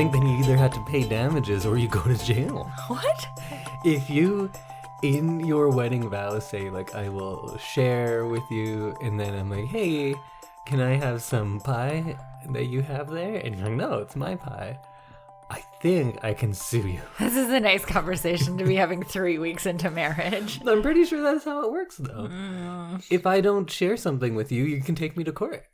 think then you either have to pay damages or you go to jail. What? If you, in your wedding vows, say, like, I will share with you, and then I'm like, hey, can I have some pie that you have there? And you're like, no, it's my pie. I think I can sue you. This is a nice conversation to be having 3 weeks into marriage. I'm pretty sure that's how it works, though. If I don't share something with you, you can take me to court.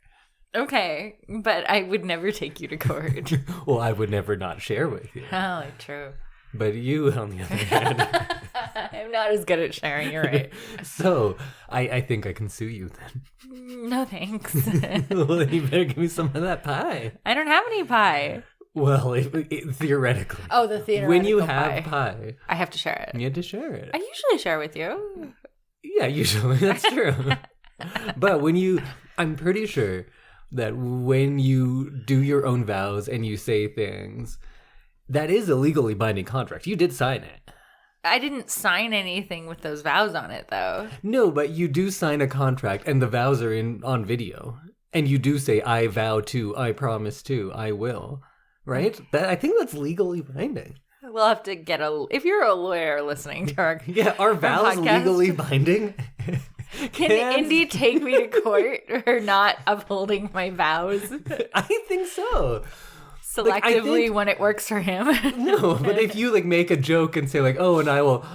Okay, but I would never take you to court. Well, I would never not share with you. Oh, true. But you, on the other hand... I'm not as good at sharing, you're right. So, I think I can sue you then. No, thanks. Well, then you better give me some of that pie. I don't have any pie. Well, theoretically. Oh, the theater. When you have pie, I have to share it. you have to share it. I usually share with you. Yeah, usually. That's true. But I'm pretty sure that when you do your own vows and you say things, that is a legally binding contract. You did sign it. I didn't sign anything with those vows on it, though. No, but you do sign a contract, and the vows are on video. And you do say, I vow to, I promise to, I will. Right? I think that's legally binding. We'll have to get if you're a lawyer listening to our Are vows podcast, legally binding? Can Indy take me to court for not upholding my vows? I think so. Selectively when it works for him. No, but if you make a joke and say oh, and I will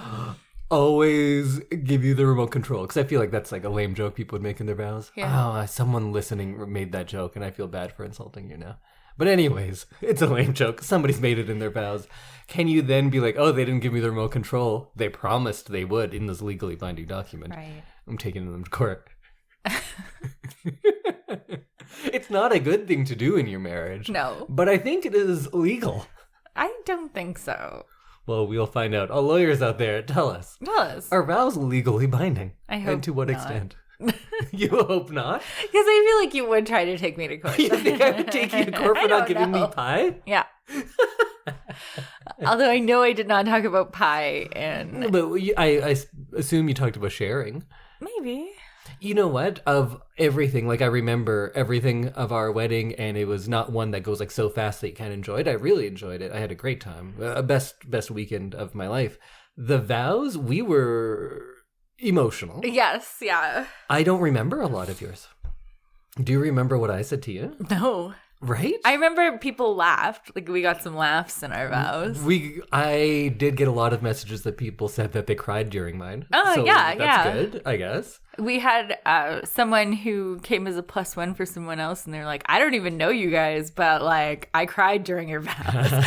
always give you the remote control, because I feel like that's a lame joke people would make in their vows. Yeah. Oh, someone listening made that joke and I feel bad for insulting you now. But anyways, it's a lame joke. Somebody's made it in their vows. Can you then be like, oh, they didn't give me the remote control. They promised they would in this legally binding document. Right. I'm taking them to court. It's not a good thing to do in your marriage. No. But I think it is legal. I don't think so. Well, we'll find out. All lawyers out there, tell us. Tell us. Are vows legally binding? I hope And to what not. extent? You hope not? Because I feel like you would try to take me to court. You think I would take you to court for I not don't giving me know. pie? Yeah. Although I know I did not talk about pie and... But I assume you talked about sharing. Maybe. You know what? Of everything, I remember everything of our wedding, and it was not one that goes so fast that you can't enjoy it. I really enjoyed it. I had a great time. Best weekend of my life. The vows, we were emotional. Yes, yeah. I don't remember a lot of yours. Do you remember what I said to you? No. Right? I remember people laughed. We got some laughs in our vows. I did get a lot of messages that people said that they cried during mine. Oh, so yeah, that's good, I guess. We had someone who came as a +1 for someone else, and they're like, I don't even know you guys, but I cried during your vows.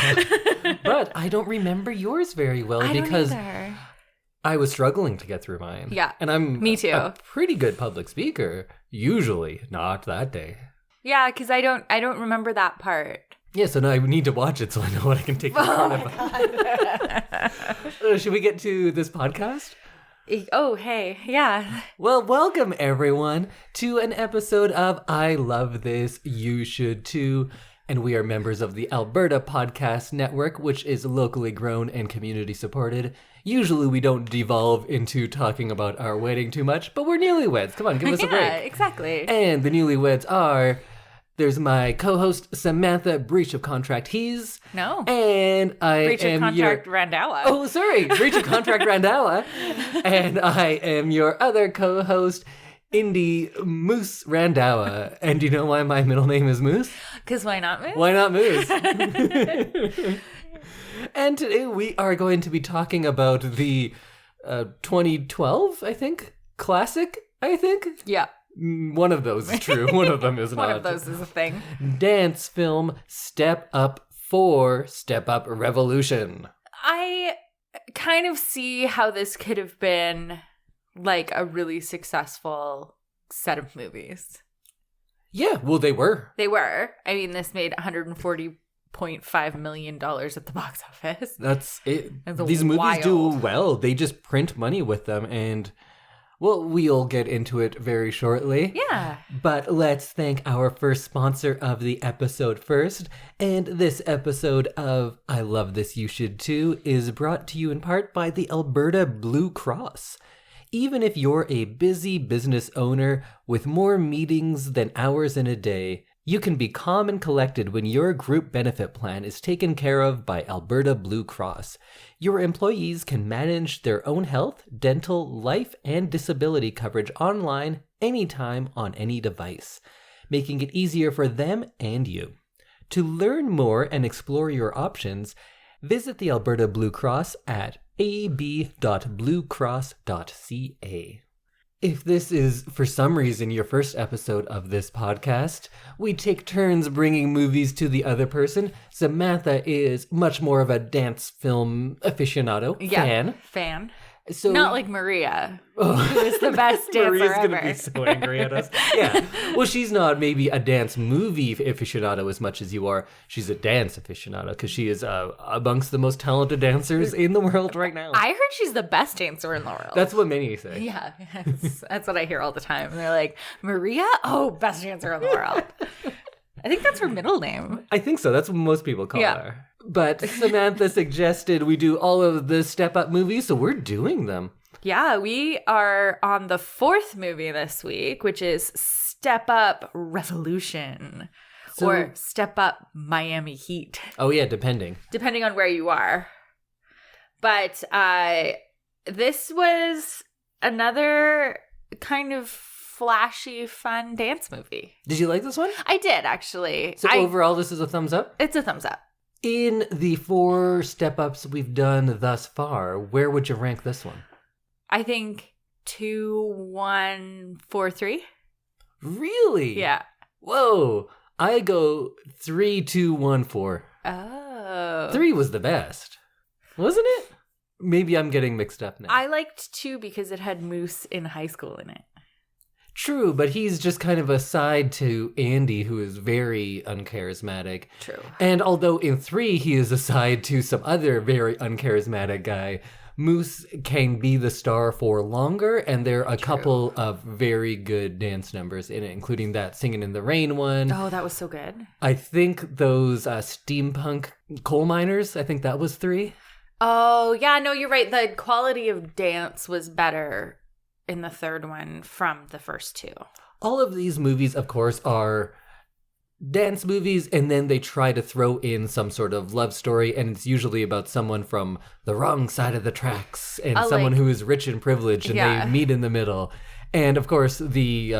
But I don't remember yours very well because I was struggling to get through mine. Yeah, and I'm me too. A pretty good public speaker. Usually, not that day. Yeah, because I don't remember that part. Yeah, so now I need to watch it so I know what I can take part of. Should we get to this podcast? Oh, hey, yeah. Well, welcome everyone to an episode of I Love This, You Should Too. And we are members of the Alberta Podcast Network, which is locally grown and community supported. Usually we don't devolve into talking about our wedding too much, but we're newlyweds. Come on, give us a break. Yeah, exactly. And the newlyweds are... There's my co-host, Samantha Breach of Contract Hees. No. And I Breach am of Contract Randhawa. Oh, sorry. Breach of Contract Randhawa. And I am your other co-host, Indy Moose Randhawa. And do you know why my middle name is Moose? Because why not Moose? Why not Moose? And today we are going to be talking about the 2012, I think, classic, I think. Yeah. One of those is true. One of them is not. One of those is a thing. Dance film Step Up 4 Step Up Revolution. I kind of see how this could have been a really successful set of movies. Yeah, well, they were. They were. I mean, this made $140.5 million at the box office. That's it. That's These movies wild. do well. They just print money with them, and... Well, we'll get into it very shortly. Yeah. But let's thank our first sponsor of the episode first. And this episode of I Love This, You Should Too is brought to you in part by the Alberta Blue Cross. Even if you're a busy business owner with more meetings than hours in a day, You can be calm and collected when your group benefit plan is taken care of by Alberta Blue Cross. Your employees can manage their own health, dental, life, and disability coverage online, anytime, on any device, making it easier for them and you. To learn more and explore your options, visit the Alberta Blue Cross at ab.bluecross.ca. If this is, for some reason, your first episode of this podcast, we take turns bringing movies to the other person. Samantha is much more of a dance film aficionado, fan. So not like Maria, who is the best dancer Maria's ever. gonna be so angry at us. Yeah. Well, she's not maybe a dance movie aficionado as much as you are. She's a dance aficionado because she is amongst the most talented dancers in the world right now. I heard she's the best dancer in the world. That's what many say. Yeah, that's what I hear all the time. They're like, Maria? Oh, best dancer in the world. I think that's her middle name. I think so. That's what most people call her. But Samantha suggested we do all of the Step Up movies, so we're doing them. Yeah, we are on the 4th movie this week, which is Step Up Revolution or Step Up Miami Heat. Oh, yeah, depending on where you are. But this was another kind of flashy, fun dance movie. Did you like this one? I did, actually. So overall, this is a thumbs up? It's a thumbs up. In the 4 step-ups we've done thus far, where would you rank this one? I think 2, 1, 4, 3. Really? Yeah. Whoa. I go 3, 2, 1, 4. Oh. 3 was the best. Wasn't it? Maybe I'm getting mixed up now. I liked 2 because it had Moose in high school in it. True, but he's just kind of a side to Andy, who is very uncharismatic. True. And although in 3 he is a side to some other very uncharismatic guy, Moose can be the star for longer, and there are a couple of very good dance numbers in it, including that Singing in the Rain one. Oh, that was so good. I think those steampunk coal miners, I think that was 3. Oh, yeah, no, you're right. The quality of dance was better in the 3rd one from the first 2. All of these movies, of course, are dance movies, and then they try to throw in some sort of love story, and it's usually about someone from the wrong side of the tracks and someone who is rich and privileged, and they meet in the middle. And of course, the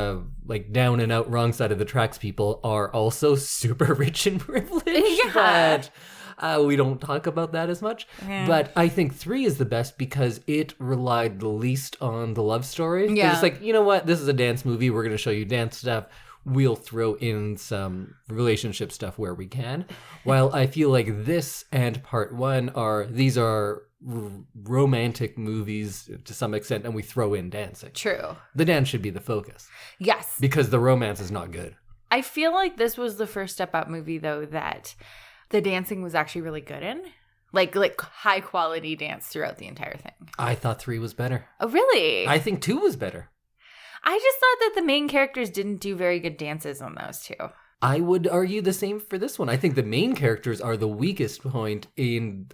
down and out wrong side of the tracks people are also super rich and privileged, but we don't talk about that as much. Yeah. But I think 3 is the best because it relied the least on the love story. Yeah. It's like, you know what? This is a dance movie. We're going to show you dance stuff. We'll throw in some relationship stuff where we can. While I feel like this and part 1 these are romantic movies to some extent, and we throw in dancing. True. The dance should be the focus. Yes. Because the romance is not good. I feel like this was the first Step Up movie, though, that the dancing was actually really good in. Like high quality dance throughout the entire thing. I thought 3 was better. Oh, really? I think 2 was better. I just thought that the main characters didn't do very good dances on those 2. I would argue the same for this one. I think the main characters are the weakest point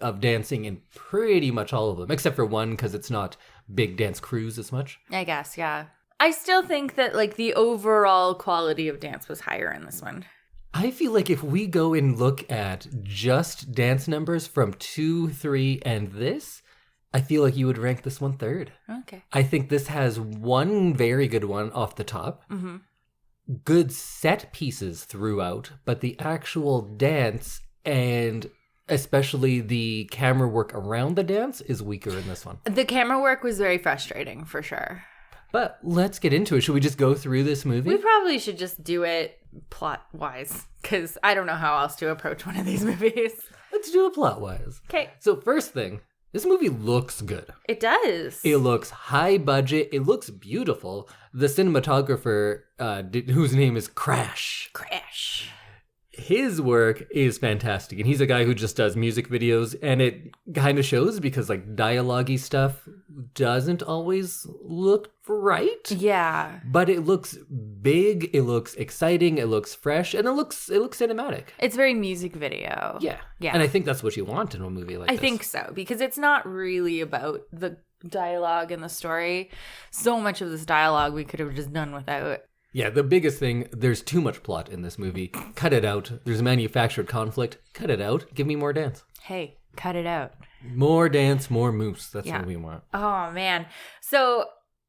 of dancing in pretty much all of them, except for 1 because it's not big dance crews as much. I guess, yeah. I still think that the overall quality of dance was higher in this one. I feel like if we go and look at just dance numbers from 2, 3, and this, I feel like you would rank this one 3rd. Okay. I think this has one very good one off the top. Mm-hmm. Good set pieces throughout, but the actual dance and especially the camera work around the dance is weaker in this one. The camera work was very frustrating, for sure. But let's get into it. Should we just go through this movie? We probably should just do it plot-wise, because I don't know how else to approach one of these movies. Let's do it plot-wise. Okay. So first thing, this movie looks good. It does. It looks high budget. It looks beautiful. The cinematographer, whose name is Crash. His work is fantastic. And he's a guy who just does music videos. And it kind of shows because dialogue-y stuff doesn't always look right. Yeah. But it looks big. It looks exciting. It looks fresh. And it looks cinematic. It's very music video. Yeah. And I think that's what you want in a movie like this. I think so. Because it's not really about the dialogue and the story. So much of this dialogue we could have just done without. Yeah, the biggest thing, there's too much plot in this movie. Cut it out. There's manufactured conflict. Cut it out. Give me more dance. Hey, cut it out. More dance, more moose. That's what we want. Oh, man. So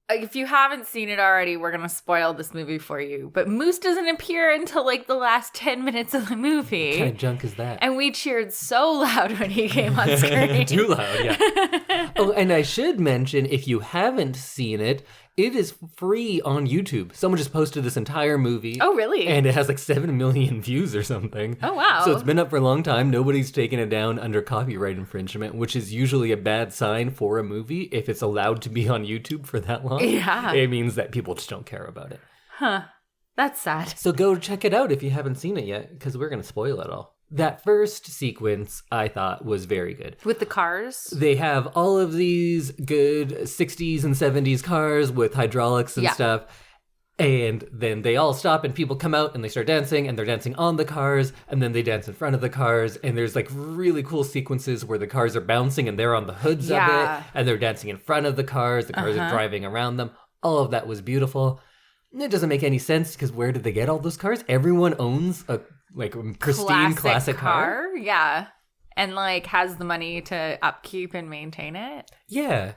if you haven't seen it already, we're going to spoil this movie for you. But Moose doesn't appear until like the last 10 minutes of the movie. What kind of junk is that? And we cheered so loud when he came on screen. Too loud, yeah. Oh, and I should mention, if you haven't seen it, it is free on YouTube. Someone just posted this entire movie. Oh, really? And it has like 7 million views or something. Oh, wow. So it's been up for a long time. Nobody's taken it down under copyright infringement, which is usually a bad sign for a movie. If it's allowed to be on YouTube for that long, it means that people just don't care about it. Huh. That's sad. So go check it out if you haven't seen it yet, because we're going to spoil it all. That first sequence, I thought, was very good. With the cars? They have all of these good 60s and 70s cars with hydraulics and stuff. And then they all stop and people come out and they start dancing and they're dancing on the cars and then they dance in front of the cars. And there's like really cool sequences where the cars are bouncing and they're on the hoods of it. And they're dancing in front of the cars are driving around them. All of that was beautiful. It doesn't make any sense because where did they get all those cars? Everyone owns a pristine classic car. Yeah. And like has the money to upkeep and maintain it. Yeah.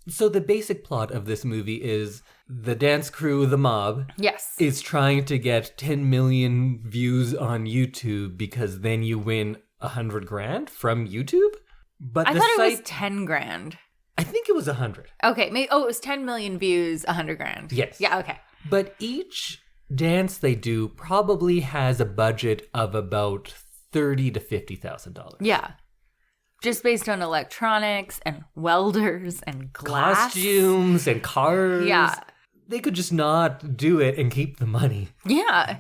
So the basic plot of this movie is the dance crew, the mob, is trying to get 10 million views on YouTube because then you win $100,000 from YouTube. But I thought it was 10 grand. I think it was 100. Okay. It was 10 million views, 100 grand. Yes. Yeah. Okay. But each dance they do probably has a budget of about $30,000 to $50,000. Yeah. Just based on electronics and welders and glass. Costumes and cars. Yeah. They could just not do it and keep the money. Yeah.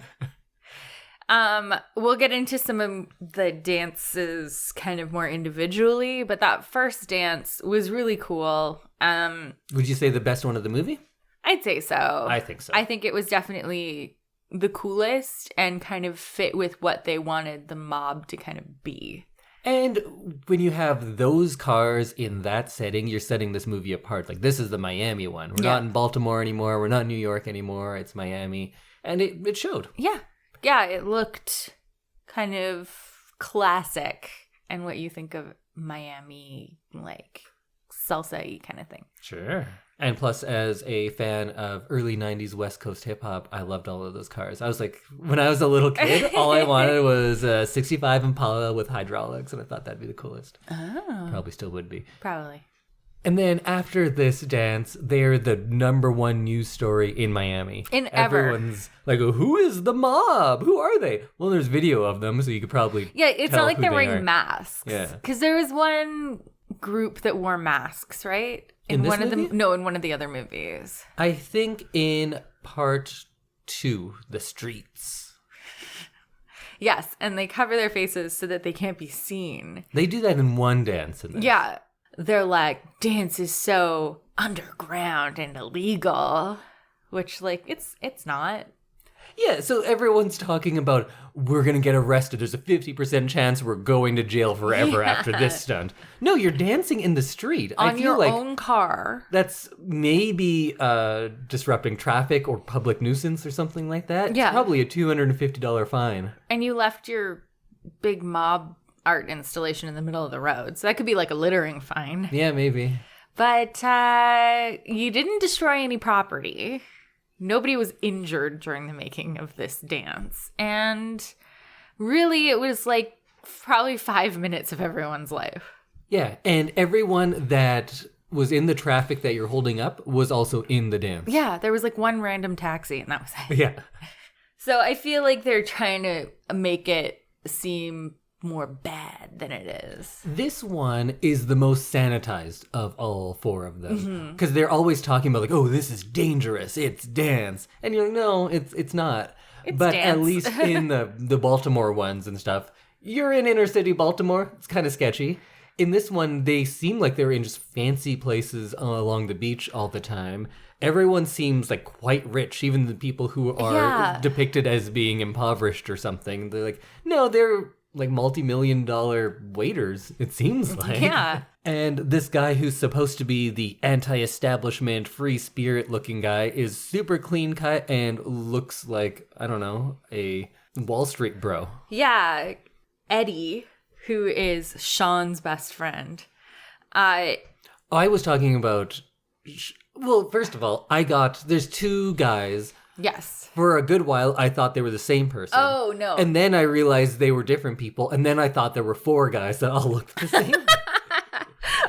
We'll get into some of the dances kind of more individually, but that first dance was really cool. Would you say the best one of the movie? I'd say so. I think so. I think it was definitely the coolest and kind of fit with what they wanted the mob to kind of be. And when you have those cars in that setting, you're setting this movie apart. Like, this is the Miami one. We're not in Baltimore anymore. We're not in New York anymore. It's Miami. And it showed. Yeah. Yeah, it looked kind of classic and what you think of Miami, like salsa-y kind of thing. Sure. And plus, as a fan of early 90s West Coast hip-hop, I loved all of those cars. I was like, when I was a little kid, all I wanted was a 65 Impala with hydraulics, and I thought that'd be the coolest. Oh. Probably still would be. Probably. And then after this dance, they're the #1 news story in Miami. Everyone's like, who is the mob? Who are they? Well, there's video of them, so you could probably it's not like they're wearing masks. Yeah. Because there was one group that wore masks, right? In this one movie? of the in one of the other movies. I think in part 2, The Streets. Yes, and they cover their faces so that they can't be seen. They do that in one dance. In this. Yeah. They're like, dance is so underground and illegal, which like it's not. Yeah, so everyone's talking about we're going to get arrested. There's a 50% chance we're going to jail forever after this stunt. No, you're dancing in the street. On I feel your like own car. That's maybe disrupting traffic or public nuisance or something like that. Yeah. It's probably a $250 fine. And you left your big mob art installation in the middle of the road. So that could be like a littering fine. Yeah, maybe. But you didn't destroy any property. Nobody was injured during the making of this dance. And really, it was like probably 5 minutes of everyone's life. Yeah, and everyone that was in the traffic that you're holding up was also in the dance. Yeah, there was like one random taxi and that was it. Yeah. So I feel like they're trying to make it seem more bad than it is. This one is the most sanitized of all 4 of them. Because they're always talking about like, oh, this is dangerous. It's dance. And you're like, no, it's not. But dance. at least in the Baltimore ones and stuff, you're in inner city Baltimore. It's kind of sketchy. In this one, they seem like they're in just fancy places along the beach all the time. Everyone seems like quite rich, even the people who are depicted as being impoverished or something. They're like, no, they're like multi-million-dollar waiters, it seems like. Yeah. And this guy who's supposed to be the anti-establishment, free spirit looking guy is super clean cut and looks like, I don't know, a Wall Street bro. Yeah. Eddie, who is Sean's best friend. I was talking about, well, first of all, there's two guys. Yes. For a good while, I thought they were the same person. Oh, no. And then I realized they were different people. And then I thought there were four guys that all looked the same.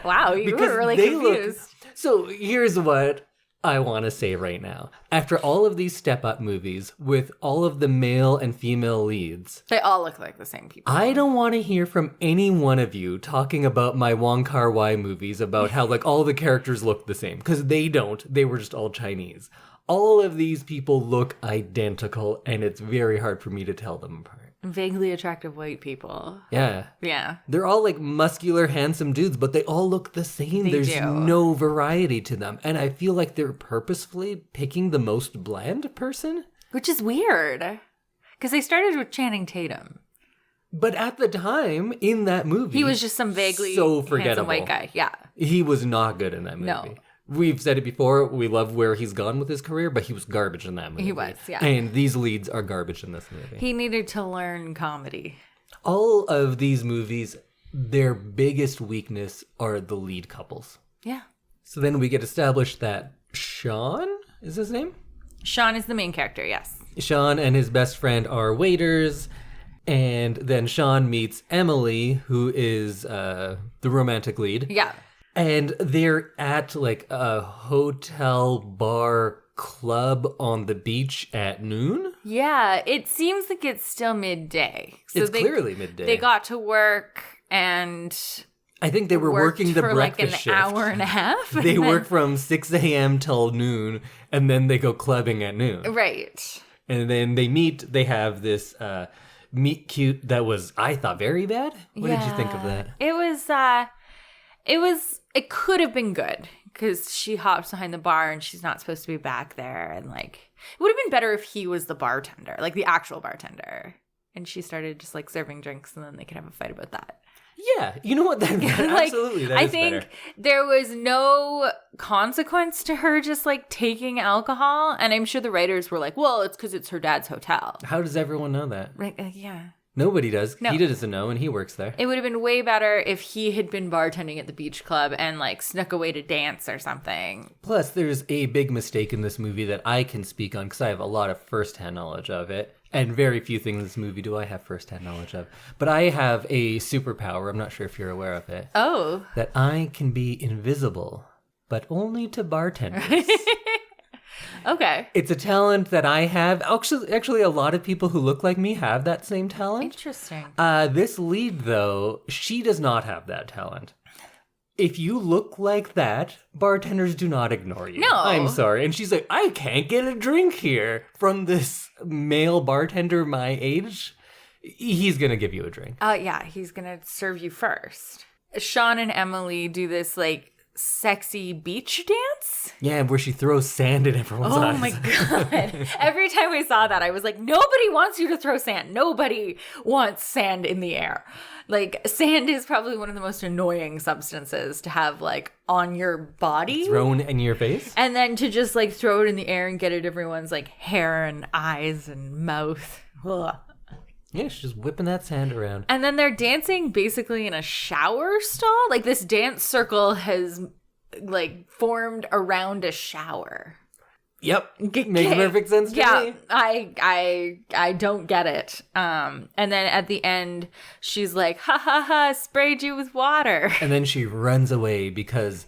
Wow, you Because were really they confused. So here's what I want to say right now. After all of these Step Up movies with all of the male and female leads, They all look like the same people. I don't want to hear from any one of you talking about my Wong Kar-wai movies about how like all the characters look the same. Because they don't. They were just all Chinese. All of these people look identical, and it's very hard for me to tell them apart. Vaguely attractive white people. Yeah. Yeah. They're all like muscular, handsome dudes, but they all look the same. They There's do. no variety to them. And I feel like they're purposefully picking the most bland person. Which is weird. Because they started with Channing Tatum. But at the time, in that movie, He was just some vaguely so handsome forgettable. white guy. Yeah. He was not good in that movie. No. We've said it before, we love where he's gone with his career, but he was garbage in that movie. He was, yeah. And these leads are garbage in this movie. He needed to learn comedy. All of these movies, their biggest weakness are the lead couples. Yeah. So then we get established that Sean is his name? Sean is the main character, yes. Sean and his best friend are waiters. And then Sean meets Emily, who is the romantic lead. Yeah. And they're at like a hotel bar club on the beach at noon. Yeah, it seems like it's still midday. So It's clearly midday. They got to work and I think they were worked working the for breakfast like an shift. hour and a half. They and then- work from 6 a.m. till noon, and then they go clubbing at noon. Right. And then they meet. They have this meet cute that was, I thought, very bad. What did you think of that? It could have been good because she hops behind the bar and she's not supposed to be back there. And like, it would have been better if he was the bartender, like the actual bartender. And she started just like serving drinks and then they could have a fight about that. Yeah, you know what? That Like, absolutely. That I is think better. there was no consequence to her just like taking alcohol. And I'm sure the writers were like, well, it's because it's her dad's hotel. How does everyone know that? Like, yeah. Nobody does. No. He doesn't know, and he works there. It would have been way better if he had been bartending at the beach club and like snuck away to dance or something. Plus, there's a big mistake in this movie that I can speak on because I have a lot of first-hand knowledge of it. And very few things in this movie do I have first-hand knowledge of. But I have a superpower. I'm not sure if you're aware of it. Oh. That I can be invisible, but only to bartenders. Okay. It's a talent that I have. Actually, a lot of people who look like me have that same talent. Interesting. This lead, though, she does not have that talent. If you look like that, bartenders do not ignore you. No. I'm sorry. And she's like, I can't get a drink here from this male bartender my age. He's going to give you a drink. Yeah, he's gonna serve you first. Sean and Emily do this like sexy beach dance. Yeah, where she throws sand in everyone's eyes. Oh my god. Every time we saw that, I was like, nobody wants you to throw sand. Nobody wants sand in the air. Like, sand is probably one of the most annoying substances to have like on your body. Thrown in your face? And then to just like throw it in the air and get at everyone's like hair and eyes and mouth. Ugh. Yeah, she's just whipping that sand around. And then they're dancing basically in a shower stall. Like this dance circle has like formed around a shower. Yep. Okay. Makes perfect sense to Yeah, me. I don't get it. And then at the end, she's like, ha ha ha, sprayed you with water. And then she runs away because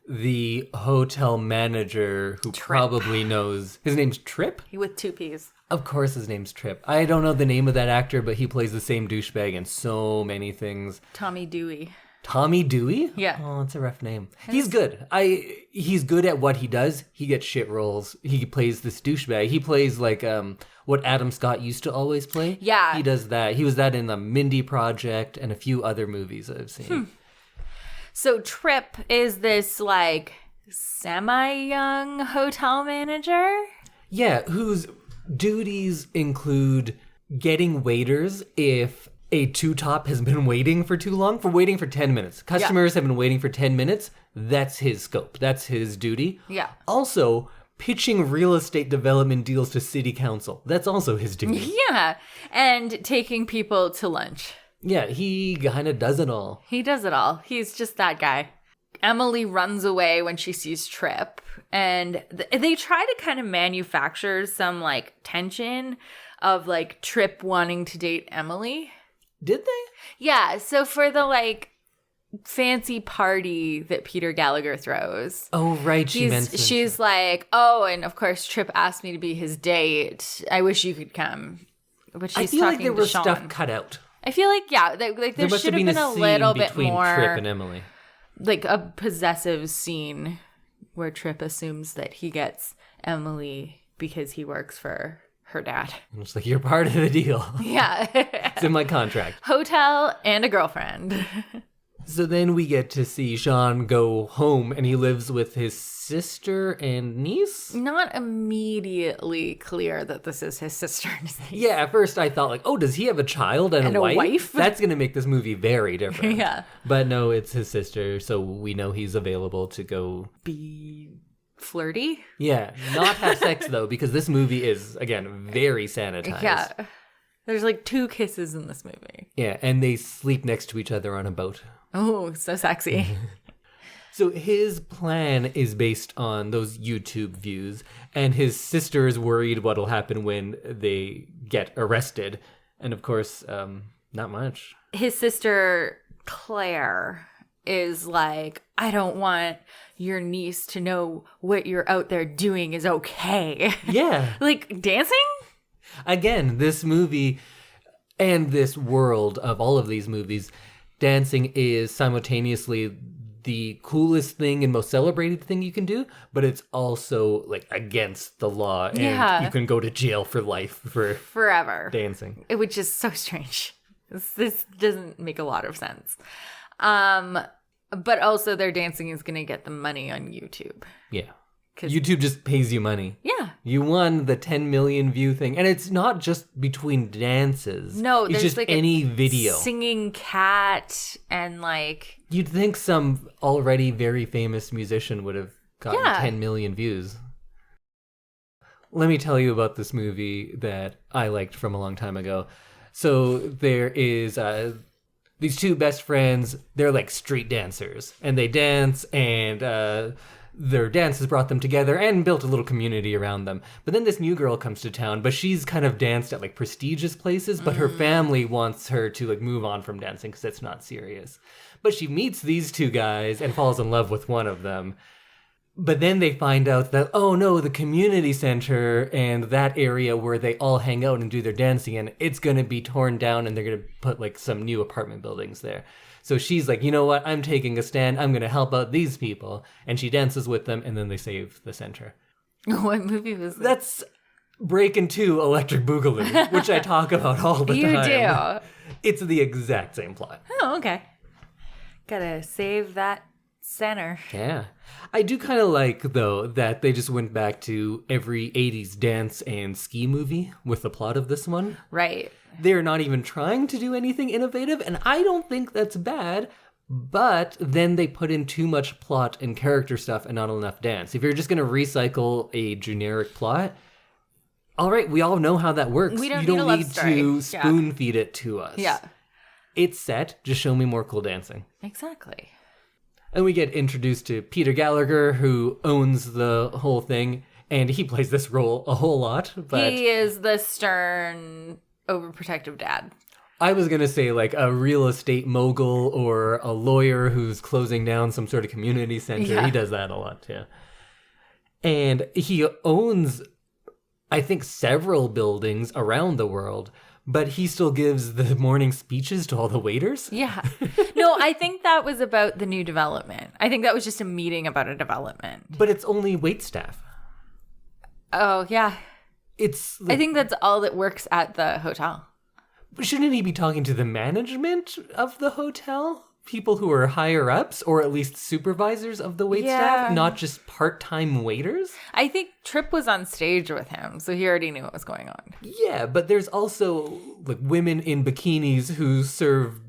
the hotel manager, who probably knows, his name's Trip? With two P's. Of course his name's Trip. I don't know the name of that actor, but he plays the same douchebag in so many things. Tommy Dewey. Tommy Dewey? Yeah. Oh, that's a rough name. He's good. He's good at what he does. He gets shit roles. He plays this douchebag. He plays like what Adam Scott used to always play. Yeah. He does that. He was that in the Mindy Project and a few other movies I've seen. So Trip is this like semi-young hotel manager. Yeah, whose duties include getting waiters if a two-top has been waiting for too long, for waiting for 10 minutes. Customers have been waiting for 10 minutes. That's his scope. That's his duty. Yeah. Also, pitching real estate development deals to city council. That's also his duty. Yeah. And taking people to lunch. Yeah, he kind of does it all. He does it all. He's just that guy. Emily runs away when she sees Trip, and they try to kind of manufacture some like tension of like Trip wanting to date Emily. Did they? Yeah, so for the like fancy party that Peter Gallagher throws. Oh, right, she's like, "Oh, and of course Trip asked me to be his date. I wish you could come." But she's I feel like talking there to was Sean. stuff cut out. I feel like, yeah, there must should have have been a scene little bit between more Trip and Emily. like a possessive scene where Trip assumes that he gets Emily because he works for her dad. I'm just like, you're part of the deal. Yeah. It's in my contract. Hotel and a girlfriend. So then we get to see Sean go home, and he lives with his sister and niece? Not immediately clear that this is his sister and his niece. Yeah, at first I thought, like, oh, does he have a child and a wife? That's going to make this movie very different. Yeah. But no, it's his sister, so we know he's available to go... Be flirty? Yeah, not have sex, though, because this movie is, again, very sanitized. Yeah. There's like 2 kisses in this movie. Yeah, and they sleep next to each other on a boat. Oh, so sexy. So his plan is based on those YouTube views, and his sister is worried what'll happen when they get arrested. And of course, not much. His sister, Claire, is like, I don't want your niece to know what you're out there doing is okay. Yeah. Like, dancing? Again, this movie and this world of all of these movies, dancing is simultaneously the coolest thing and most celebrated thing you can do, but it's also like against the law, and you can go to jail for life for forever dancing. Which is so strange. This doesn't make a lot of sense. But also their dancing is going to get them money on YouTube. Yeah. YouTube just pays you money. Yeah. You won the 10 million view thing. And it's not just between dances. No, it's there's just like any a video. Singing cat and like... You'd think some already very famous musician would have gotten 10 million views. Let me tell you about this movie that I liked from a long time ago. So there is... these 2 best friends, they're like street dancers. And they dance, and... their dance has brought them together and built a little community around them. But then this new girl comes to town, but she's kind of danced at like prestigious places, but her family wants her to like move on from dancing because it's not serious. But she meets these 2 guys and falls in love with one of them. But then they find out that, oh no, the community center and that area where they all hang out and do their dancing in, it's going to be torn down, and they're going to put like some new apartment buildings there. So she's like, you know what? I'm taking a stand. I'm going to help out these people. And she dances with them, and then they save the center. What movie was that? That's Breakin' 2 Electric Boogaloo, which I talk about all the time. You do? It's the exact same plot. Oh, okay. Gotta save that center. Yeah. I do kind of like, though, that they just went back to every 80s dance and ski movie with the plot of this one. Right. They're not even trying to do anything innovative, and I don't think that's bad, but then they put in too much plot and character stuff and not enough dance. If you're just going to recycle a generic plot, all right, we all know how that works. We don't you don't need a love need story. to spoon feed it to us. Yeah. It's set, just show me more cool dancing. Exactly. And we get introduced to Peter Gallagher, who owns the whole thing, and he plays this role a whole lot. But he is the stern, overprotective dad. I was going to say like a real estate mogul or a lawyer who's closing down some sort of community center. Yeah. He does that a lot, yeah. And he owns, I think, several buildings around the world, but he still gives the morning speeches to all the waiters. Yeah. No, I think that was about the new development. I think that was just a meeting about a development. But it's only waitstaff. Oh, yeah. It's. I think that's all that works at the hotel. Shouldn't he be talking to the management of the hotel? people who are higher ups or at least supervisors of the wait staff, not just part-time waiters. I think Tripp was on stage with him, so he already knew what was going on. Yeah, but there's also like women in bikinis who serve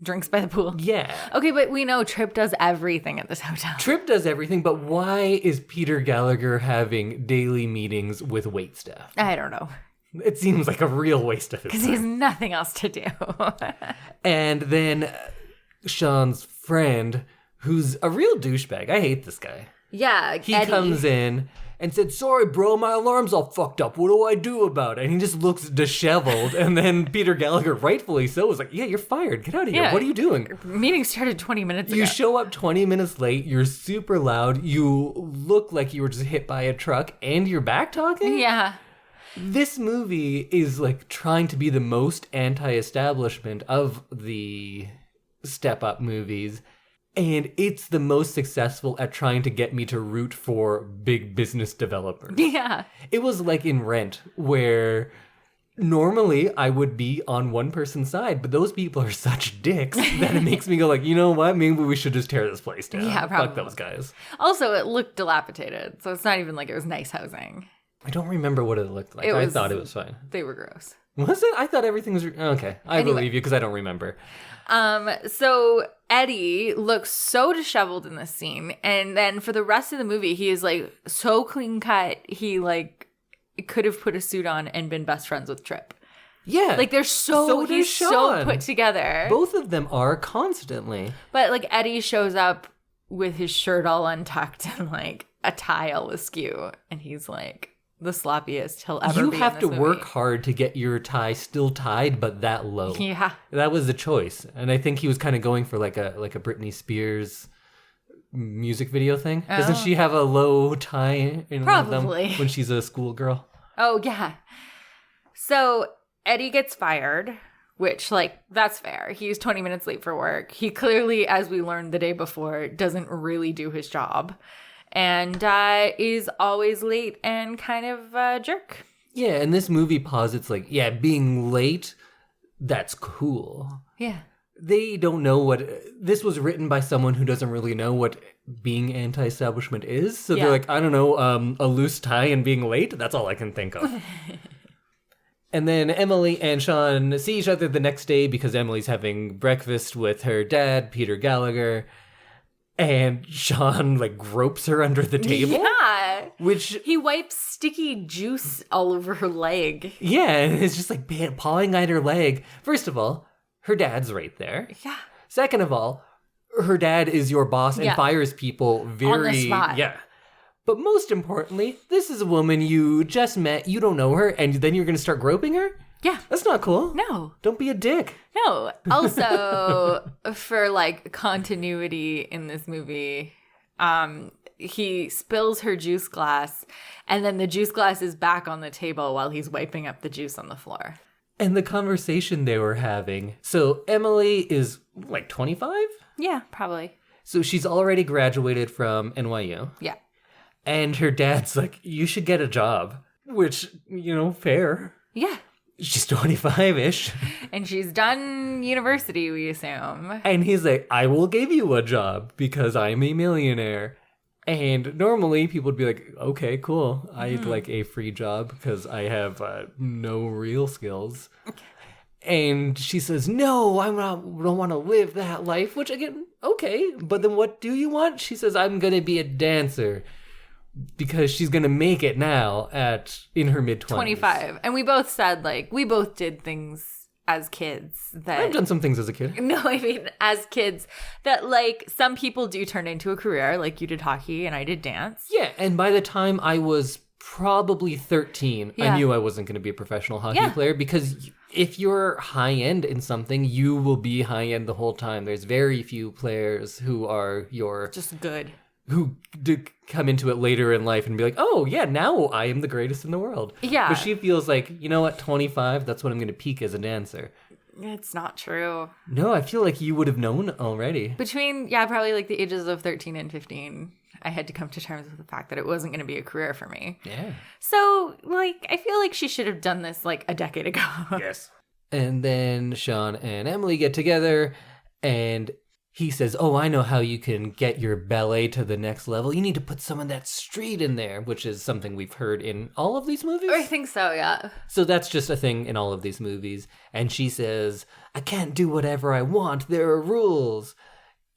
Drinks by the pool. Yeah. Okay, but we know Tripp does everything at this hotel. Tripp does everything, but why is Peter Gallagher having daily meetings with waitstaff? I don't know. It seems like a real waste of his time. Because he has nothing else to do. And then Sean's friend, who's a real douchebag. I hate this guy. Yeah, He Eddie. comes in and said, "Sorry, bro, my alarm's all fucked up. What do I do about it?" And he just looks disheveled. And then Peter Gallagher, rightfully so, was like, "Yeah, you're fired. Get out of here. Yeah. What are you doing?" Meeting started 20 minutes ago. You show up 20 minutes late. You're super loud. You look like you were just hit by a truck, and you're back talking? Yeah. This movie is like trying to be the most anti-establishment of the step-up movies. And it's the most successful at trying to get me to root for big business developers. Yeah. It was like in Rent, where normally I would be on one person's side, but those people are such dicks that it makes me go like, you know what? Maybe we should just tear this place down. Yeah, probably. Fuck those guys. Also, it looked dilapidated, so it's not even like it was nice housing. I don't remember what it looked like. It I was- thought it was fine. They were gross. Was it? I thought everything was... Okay, I Anyway. believe you because I don't remember. So Eddie looks so disheveled in this scene, and then for the rest of the movie, he is like so clean cut. He like could have put a suit on and been best friends with Tripp. Yeah. Like they're So does he's so Sean. put together. Both of them are constantly. But like Eddie shows up with his shirt all untucked and like a tie all askew, and he's like the sloppiest he'll ever You be. have in to this work movie. hard to get your tie still tied, but that low. Yeah. That was the choice. And I think he was kind of going for like a Britney Spears music video thing. Doesn't she have a low tie in one of them Probably. when she's a schoolgirl? Oh, yeah. So Eddie gets fired, which, like, that's fair. He's 20 minutes late for work. He clearly, as we learned the day before, doesn't really do his job and is always late and kind of a jerk. Yeah, and this movie posits like, yeah, being late, that's cool. Yeah. They don't know what... This was written by someone who doesn't really know what being anti-establishment is. So Yeah. they're like, I don't know, a loose tie and being late? That's all I can think of. And then Emily and Sean see each other the next day because Emily's having breakfast with her dad, Peter Gallagher. And Sean, like, gropes her under the table. Yeah. Which, He wipes sticky juice all over her leg. yeah, and it's just like pawing at her leg. First of all, her dad's right there. Yeah. Second of all, her dad is your boss and Yeah. fires people very... On the spot. Yeah. But most importantly, this is a woman you just met, you don't know her, and then you're going to start groping her? Yeah. That's not cool. No. Don't be a dick. No. Also, for like continuity in this movie, he spills her juice glass, and then the juice glass is back on the table while he's wiping up the juice on the floor. And the conversation they were having. So Emily is like 25? Yeah, probably. So she's already graduated from NYU. Yeah. And her dad's like, you should get a job. Which, you know, fair. Yeah. She's 25-ish. And she's done university, we assume. And he's like, I will give you a job because I'm a millionaire. And normally people would be like, okay, cool. I'd like a free job because I have no real skills. And she says, no, don't want to live that life. Which again, okay. But then what do you want? She says, I'm going to be a dancer. Because she's going to make it now in her mid-20s. 25. And we both said, like, we both did things as kids that... I've done some things as a kid. No, I mean, as kids, that, like, some people do turn into a career. Like, you did hockey and I did dance. Yeah, and by the time I was probably 13, Yeah. I knew I wasn't going to be a professional hockey Yeah. player because if you're high-end in something, you will be high-end the whole time. There's very few players who are Just good. who do come into it later in life and be like, oh, yeah, now I am the greatest in the world. Yeah. But she feels like, you know what, 25, that's when I'm going to peak as a dancer. It's not true. No, I feel like you would have known already. Between, yeah, probably like the ages of 13 and 15, I had to come to terms with the fact that it wasn't going to be a career for me. Yeah. So, like, I feel like she should have done this like a decade ago. Yes. And then Sean and Emily get together, and he says, oh, I know how you can get your ballet to the next level. You need to put some of that street in there, which is something we've heard in all of these movies. I think so, yeah. So that's just a thing in all of these movies. And she says, I can't do whatever I want. There are rules.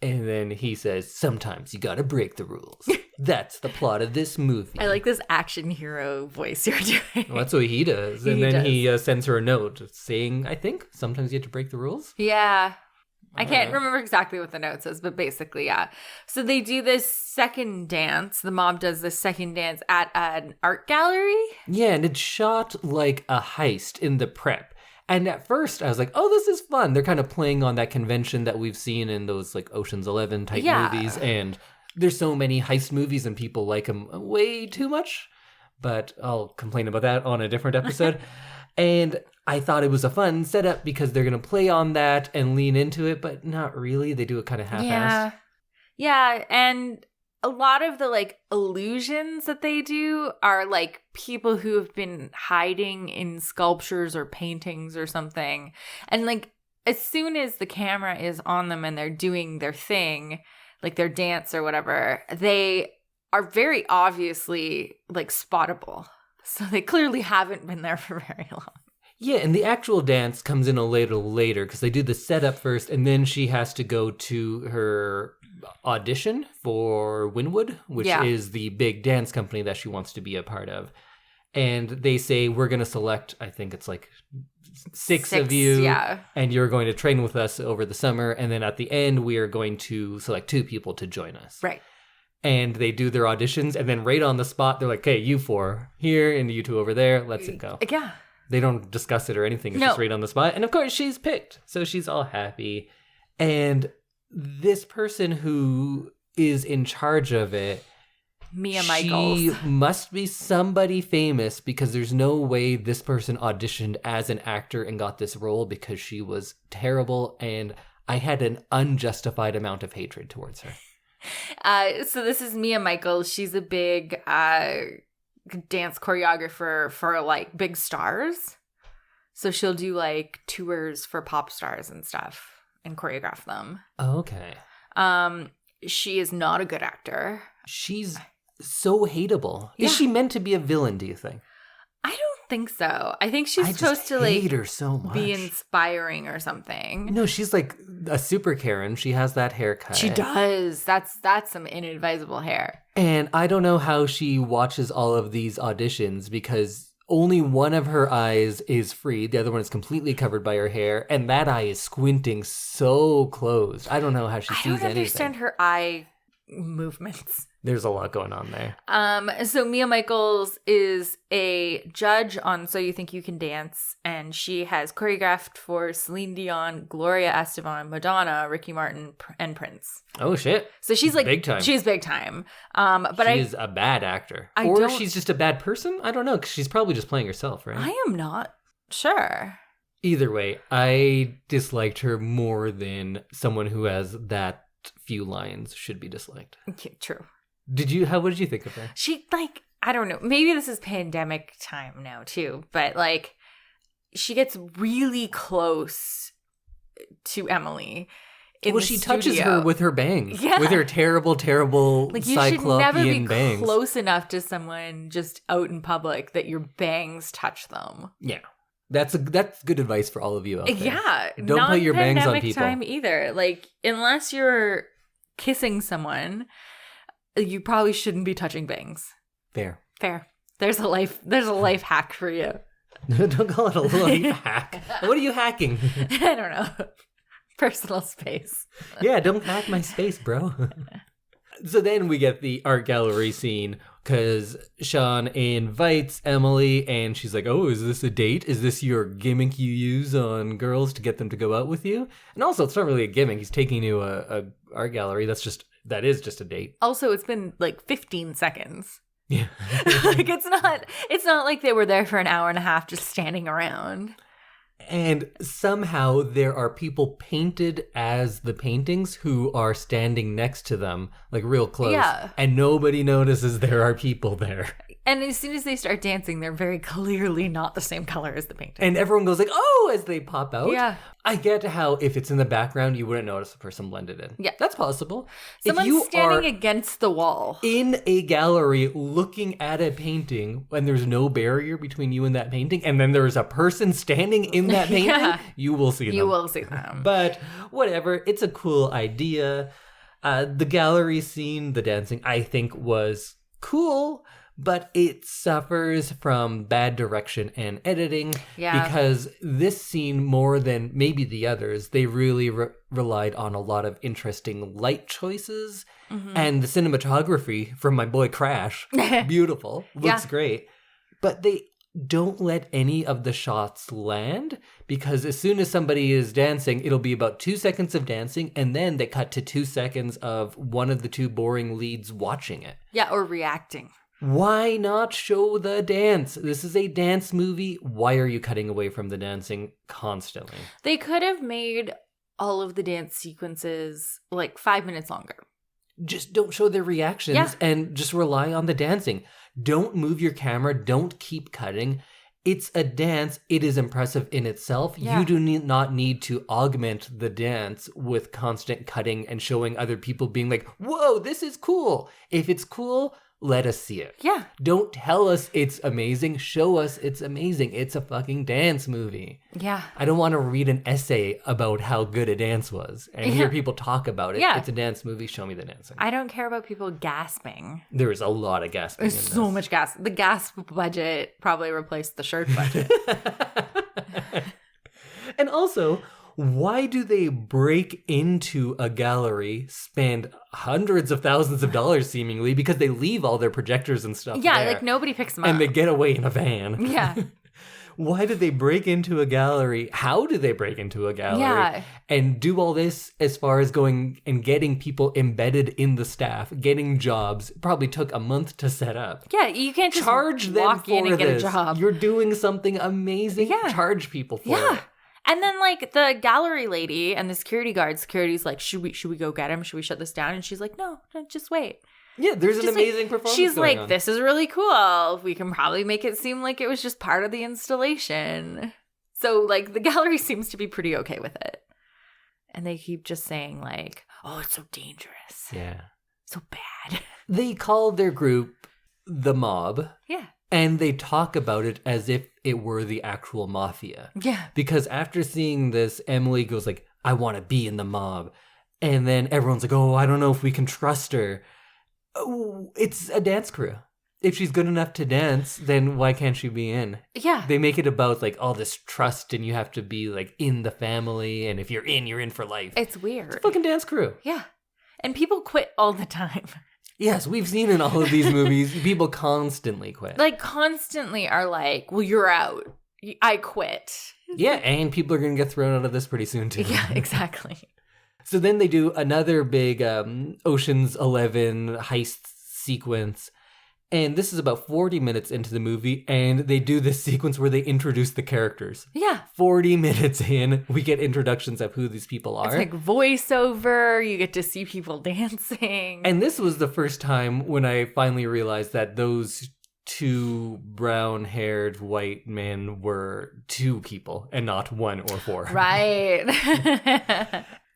And then he says, sometimes you gotta break the rules. That's the plot of this movie. I like this action hero voice you're doing. Well, that's what he does. And he sends her a note saying, I think, sometimes you have to break the rules. Yeah. I can't remember exactly what the note says, but basically, yeah. So they do this second dance. The mob does this second dance at an art gallery. Yeah, and it's shot like a heist in the prep. And at first, I was like, oh, this is fun. They're kind of playing on that convention that we've seen in those like Ocean's 11 type movies. And there's so many heist movies and people like them way too much. But I'll complain about that on a different episode. And I thought it was a fun setup because they're going to play on that and lean into it, but not really. They do it kind of half-assed. Yeah, and a lot of the like illusions that they do are like people who have been hiding in sculptures or paintings or something. And like as soon as the camera is on them and they're doing their thing, like their dance or whatever, they are very obviously like spottable. So they clearly haven't been there for very long. Yeah, and the actual dance comes in a little later because they do the setup first, and then she has to go to her audition for Winwood, which is the big dance company that she wants to be a part of. And they say, we're going to select, I think it's like six of you, and you're going to train with us over the summer. And then at the end, we are going to select 2 people to join us. Right. And they do their auditions, and then right on the spot, they're like, okay, you 4 here and you 2 over there. Let's it go. Yeah. They don't discuss it or anything. It's just right on the spot. And of course, she's picked. So she's all happy. And this person who is in charge of it, Mia Michaels. She must be somebody famous because there's no way this person auditioned as an actor and got this role because she was terrible. And I had an unjustified amount of hatred towards her. So this is Mia Michaels. She's a big dance choreographer for like big stars. So she'll do like tours for pop stars and stuff and choreograph them. Okay. She is not a good actor. She's so hateable. Yeah. Is she meant to be a villain, do you think? I don't think so. I think she's I supposed to hate like her so much. be inspiring or something. No, she's like a super Karen. She has that haircut. She does. That's some inadvisable hair. And I don't know how she watches all of these auditions because only one of her eyes is free. The other one is completely covered by her hair. And that eye is squinting so closed. I don't know how she sees anything. I don't understand her eye movements. There's a lot going on there. So Mia Michaels is a judge on So You Think You Can Dance, and she has choreographed for Celine Dion, Gloria Estefan, Madonna, Ricky Martin, and Prince. Oh shit! So she's like big time. She's big time. But she's a bad actor, she's just a bad person. I don't know, because she's probably just playing herself, right? I am not sure. Either way, I disliked her more than someone who has that few lines should be disliked. Okay, true. What did you think of her? She, like, I don't know. Maybe this is pandemic time now, too. But, like, she gets really close to Emily. She touches her with her bangs. Yeah. With her terrible, terrible like, you cyclopean should never be bangs. close enough to someone just out in public that your bangs touch them. Yeah. That's good advice for all of you out there. Yeah. Don't put your bangs on people. Time either. Like, unless you're kissing someone, you probably shouldn't be touching bangs. Fair. There's a life hack for you. Don't call it a life hack. What are you hacking? I don't know. Personal space. Yeah, don't hack my space, bro. So then we get the art gallery scene because Sean invites Emily and she's like, oh, is this a date? Is this your gimmick you use on girls to get them to go out with you? And also, it's not really a gimmick. He's taking you to a art gallery. That is just a date. Also, it's been like 15 seconds. Yeah. Like it's not like they were there for an hour and a half just standing around. And somehow there are people painted as the paintings who are standing next to them, like real close. Yeah. And nobody notices there are people there. And as soon as they start dancing, they're very clearly not the same color as the painting. And everyone goes like, oh, as they pop out. Yeah. I get how if it's in the background, you wouldn't notice the person blended in. Yeah. That's possible. Someone's if you standing are against the wall. in a gallery looking at a painting and there's no barrier between you and that painting, and then there's a person standing in that painting, Yeah. you will see them. You will see them. But whatever, it's a cool idea. The gallery scene, the dancing, I think was cool, but it suffers from bad direction and editing. Yeah. Because this scene, more than maybe the others, they really relied on a lot of interesting light choices. And the cinematography from my boy Crash, beautiful, looks great. But they don't let any of the shots land, because as soon as somebody is dancing, it'll be about 2 seconds of dancing, and then they cut to 2 seconds of one of the two boring leads watching it. Yeah, or reacting. Why not show the dance? This is a dance movie. Why are you cutting away from the dancing constantly? They could have made all of the dance sequences like 5 minutes longer. Just don't show their reactions and just rely on the dancing. Don't move your camera. Don't keep cutting. It's a dance. It is impressive in itself. Yeah. You do not need to augment the dance with constant cutting and showing other people being like, whoa, this is cool. If it's cool, let us see it. Yeah. Don't tell us it's amazing. Show us it's amazing. It's a fucking dance movie. Yeah. I don't want to read an essay about how good a dance was and hear people talk about it. Yeah. It's a dance movie. Show me the dancing. I don't care about people gasping. There is a lot of gasping in There's this. so much gas. The gas budget probably replaced the shirt budget. And also, why do they break into a gallery, spend hundreds of thousands of dollars seemingly, because they leave all their projectors and stuff Yeah, there, like nobody picks them and up. they get away in a van? Yeah. Why did they break into a gallery? How did they break into a gallery? Yeah. And do all this as far as going and getting people embedded in the staff, getting jobs? Probably took a month to set up. Yeah, you can't just Charge them walk for in and get a this. job. You're doing something amazing. Yeah. Charge people for Yeah. it. And then like the gallery lady and the security's like, should we go get him? Should we shut this down? And she's like, no, just wait. Yeah, there's an Just like- amazing performance She's going like, on. this is really cool. We can probably make it seem like it was just part of the installation. So like the gallery seems to be pretty okay with it. And they keep just saying like, oh, it's so dangerous. Yeah. So bad. They call their group the mob, Yeah. and they talk about it as if it were the actual mafia. Yeah. Because after seeing this, Emily goes like, I want to be in the mob. And then everyone's like, oh, I don't know if we can trust her. Oh, it's a dance crew. If she's good enough to dance, then why can't she be in? Yeah. They make it about like all this trust, and you have to be like in the family, and if you're in for life. It's weird. It's a fucking dance crew. Yeah. And people quit all the time. Yes, we've seen in all of these movies, people constantly quit. Like constantly are like, well, you're out. I quit. Yeah, and people are going to get thrown out of this pretty soon too. Yeah, exactly. So then they do another big Ocean's 11 heist sequence. And this is about 40 minutes into the movie, and they do this sequence where they introduce the characters. Yeah. 40 minutes in, we get introductions of who these people are. It's like voiceover. You get to see people dancing. And this was the first time when I finally realized that those two brown-haired white men were two people and not one or four. Right.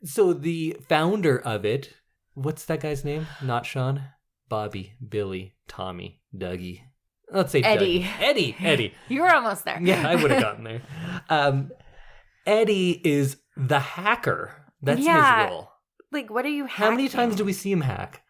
So the founder of it, what's that guy's name? Not Sean? Bobby, Billy, Tommy, Dougie. Let's say Eddie. Dougie. Eddie. You were almost there. Yeah, I would have gotten there. Eddie is the hacker. That's his role. Like, what are you hacking? How many times do we see him hack?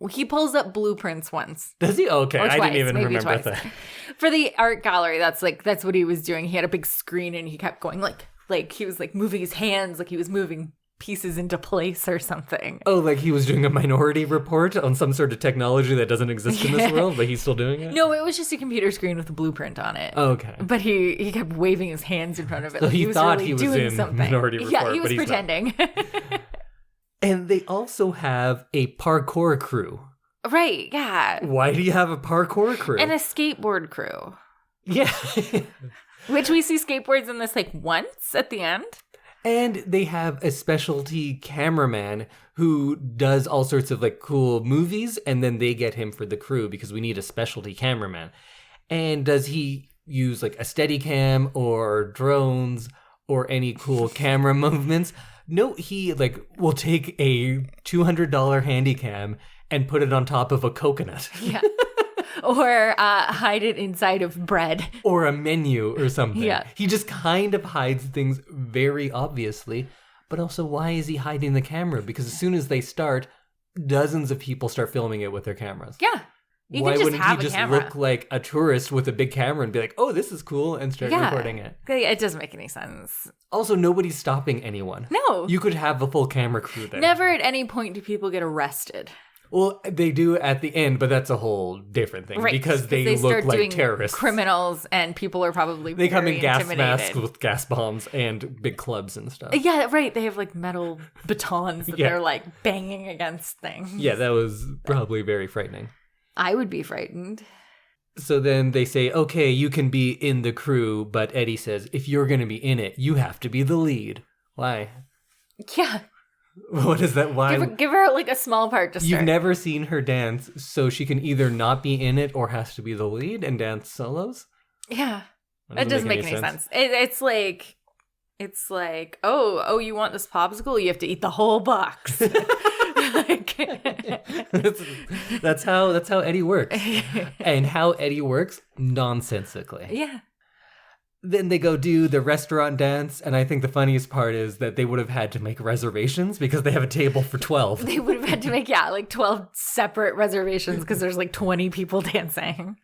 He pulls up blueprints once. Does he? Okay, Or I twice, didn't even maybe remember twice. that. For the art gallery, that's what he was doing. He had a big screen and he kept going like he was like moving his hands like he was moving pieces into place or something. Oh, like he was doing a minority report on some sort of technology that doesn't exist in this world, but he's still doing it? No, it was just a computer screen with a blueprint on it. Okay. But he kept waving his hands in front of it. So like he was thought really he was doing in something. Minority Report, Yeah, he but was he's not. pretending. And they also have a parkour crew. Right, yeah. Why do you have a parkour crew? And a skateboard crew. Yeah. Which we see skateboards in this like once at the end. And they have a specialty cameraman who does all sorts of like cool movies, and then they get him for the crew because we need a specialty cameraman. And does he use like a Steadicam or drones, or any cool camera movements. No, he like will take a $200 handy cam and put it on top of a coconut. Yeah. Or hide it inside of bread. Or a menu or something. Yeah. He just kind of hides things very obviously. But also, why is he hiding the camera? Because as soon as they start, dozens of people start filming it with their cameras. Yeah. You Why can just wouldn't have he just a camera. look like a tourist with a big camera and be like, oh, this is cool, and start recording it? It doesn't make any sense. Also, nobody's stopping anyone. No. You could have a full camera crew there. Never at any point do people get arrested. Well, they do at the end, but that's a whole different thing. Right. Because they start look like doing terrorists. criminals, and people are probably They come very in gas intimidated. masks with gas bombs and big clubs and stuff. Yeah, right. They have like metal batons that Yeah. they're like banging against things. Yeah, that was probably very frightening. I would be frightened. So then they say, okay, you can be in the crew, but Eddie says, if you're going to be in it, you have to be the lead. Why? Yeah. What is that? Why? Give her like a small part to start. You've never seen her dance, so she can either not be in it or has to be the lead and dance solos? Yeah. That doesn't make any sense. It's like, oh, you want this popsicle? You have to eat the whole box. that's how Eddie works. And how Eddie works, nonsensically. Yeah. Then they go do the restaurant dance, and I think the funniest part is that they would have had to make reservations because they have a table for 12. They would have had to make, like 12 separate reservations because there's like 20 people dancing.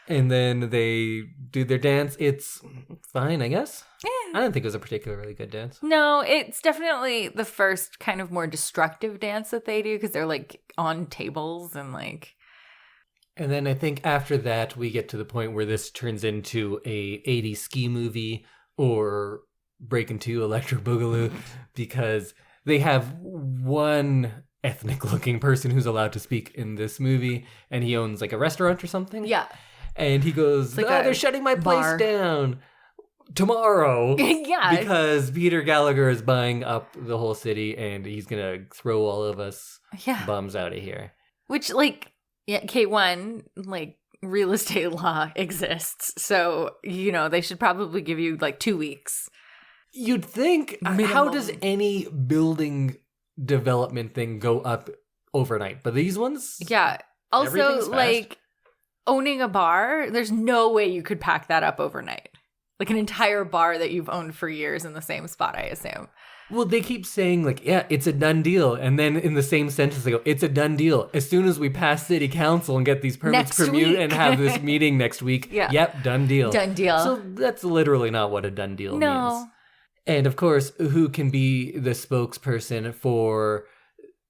And then they do their dance. It's fine, I guess. Yeah. I don't think it was a particularly good dance. No, it's definitely the first kind of more destructive dance that they do because they're like on tables and like... And then I think after that, we get to the point where this turns into a 80s ski movie or Breakin' 2 Electric Boogaloo because they have one ethnic-looking person who's allowed to speak in this movie, and he owns like a restaurant or something. Yeah. And he goes, like they're shutting my bar. place down tomorrow. Yeah. Because Peter Gallagher is buying up the whole city, and he's going to throw all of us bums out of here. Which, like... Yeah, K1, like, real estate law exists. So, they should probably give you, like, 2 weeks. You'd think, how does any building development thing go up overnight? But these ones? Yeah. Also, everything's fast. like, owning a bar, there's no way you could pack that up overnight. Like, an entire bar that you've owned for years in the same spot, I assume. Well, they keep saying, like, yeah, it's a done deal. And then in the same sentence, they go, it's a done deal. As soon as we pass city council and get these permits permuted and have this meeting next week, yep, done deal. Done deal. So that's literally not what a done deal means. And of course, who can be the spokesperson for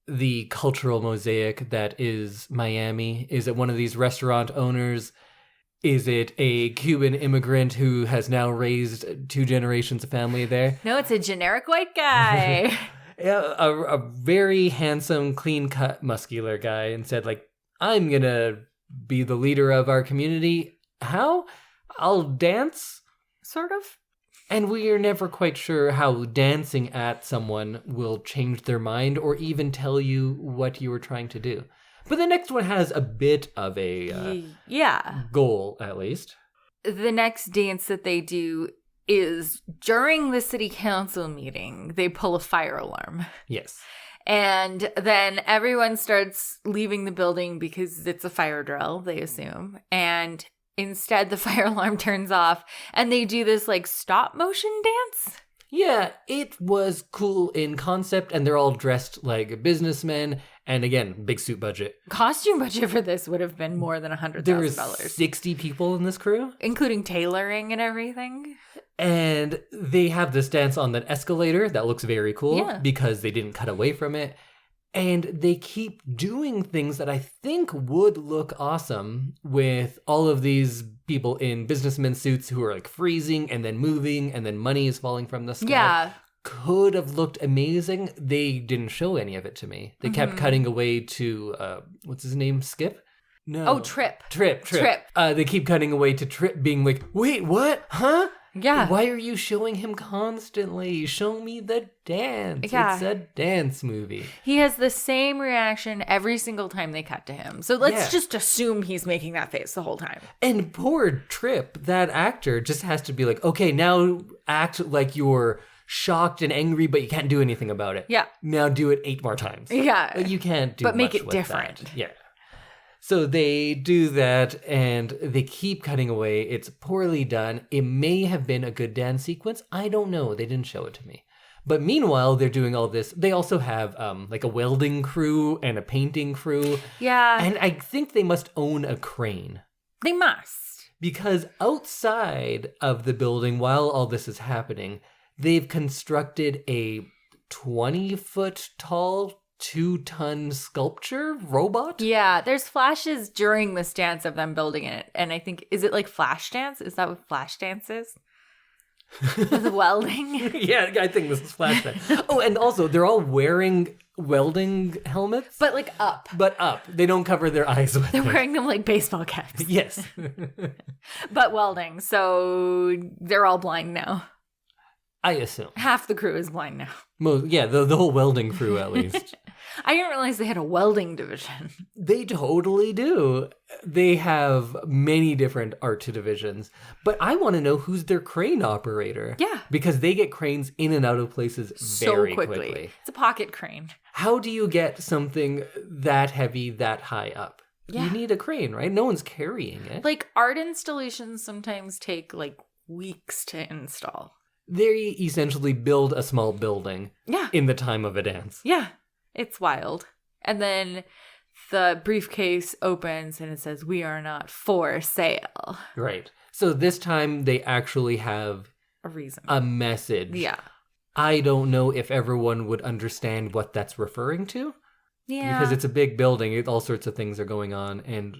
the cultural mosaic that is Miami? Is it one of these restaurant owners? Is it a Cuban immigrant who has now raised 2 generations of family there? No, it's a generic white guy. Yeah, a very handsome, clean-cut, muscular guy, and said, like, I'm going to be the leader of our community. How? I'll dance? Sort of. And we are never quite sure how dancing at someone will change their mind or even tell you what you were trying to do. But the next one has a bit of a goal, at least. The next dance that they do is during the city council meeting, they pull a fire alarm. Yes. And then everyone starts leaving the building because it's a fire drill, they assume. And instead, the fire alarm turns off and they do this like stop motion dance. Yeah, it was cool in concept, and they're all dressed like businessmen. And again, big suit budget. Costume budget for this would have been more than $100,000. There was 60 people in this crew. Including tailoring and everything. And they have this dance on that escalator that looks very cool because they didn't cut away from it. And they keep doing things that I think would look awesome with all of these people in businessmen suits who are like freezing and then moving and then money is falling from the sky. Yeah. Could have looked amazing. They didn't show any of it to me. They kept cutting away to, what's his name? Skip? No. Oh, Trip. Trip. They keep cutting away to Trip being like, wait, what? Huh? Yeah. Why are you showing him constantly? Show me the dance. Yeah. It's a dance movie. He has the same reaction every single time they cut to him. So let's Yeah. just assume he's making that face the whole time. And poor Tripp, that actor, just has to be like, okay, now act like you're shocked and angry, but you can't do anything about it. Yeah. Now do it 8 more times. Yeah. Like, you can't do But make much it with different. that. Yeah. So they do that and they keep cutting away. It's poorly done. It may have been a good dance sequence. I don't know. They didn't show it to me. But meanwhile, they're doing all this. They also have like a welding crew and a painting crew. Yeah. And I think they must own a crane. They must. Because outside of the building, while all this is happening, they've constructed a 20-foot tall, 2-ton sculpture robot. Yeah, there's flashes during this dance of them building it. And I think, is it like flash dance? Is that what flash dance is? With welding? Yeah, I think this is flashback. Oh, and also they're all wearing welding helmets, But like up. but up. They don't cover their eyes with They're it. wearing them like baseball caps. Yes. But welding. So they're all blind now. I assume. Half the crew is blind now. Yeah, the whole welding crew at least. I didn't realize they had a welding division. They totally do. They have many different art divisions. But I want to know who's their crane operator. Yeah. Because they get cranes in and out of places very quickly. It's a pocket crane. How do you get something that heavy that high up? Yeah. You need a crane, right? No one's carrying it. Like art installations sometimes take like weeks to install. They essentially build a small building Yeah. in the time of a dance. Yeah. It's wild. And then the briefcase opens and it says, "We are not for sale." Right. So this time they actually have A reason. a message. Yeah. I don't know if everyone would understand what that's referring to. Yeah. Because it's a big building. All sorts of things are going on and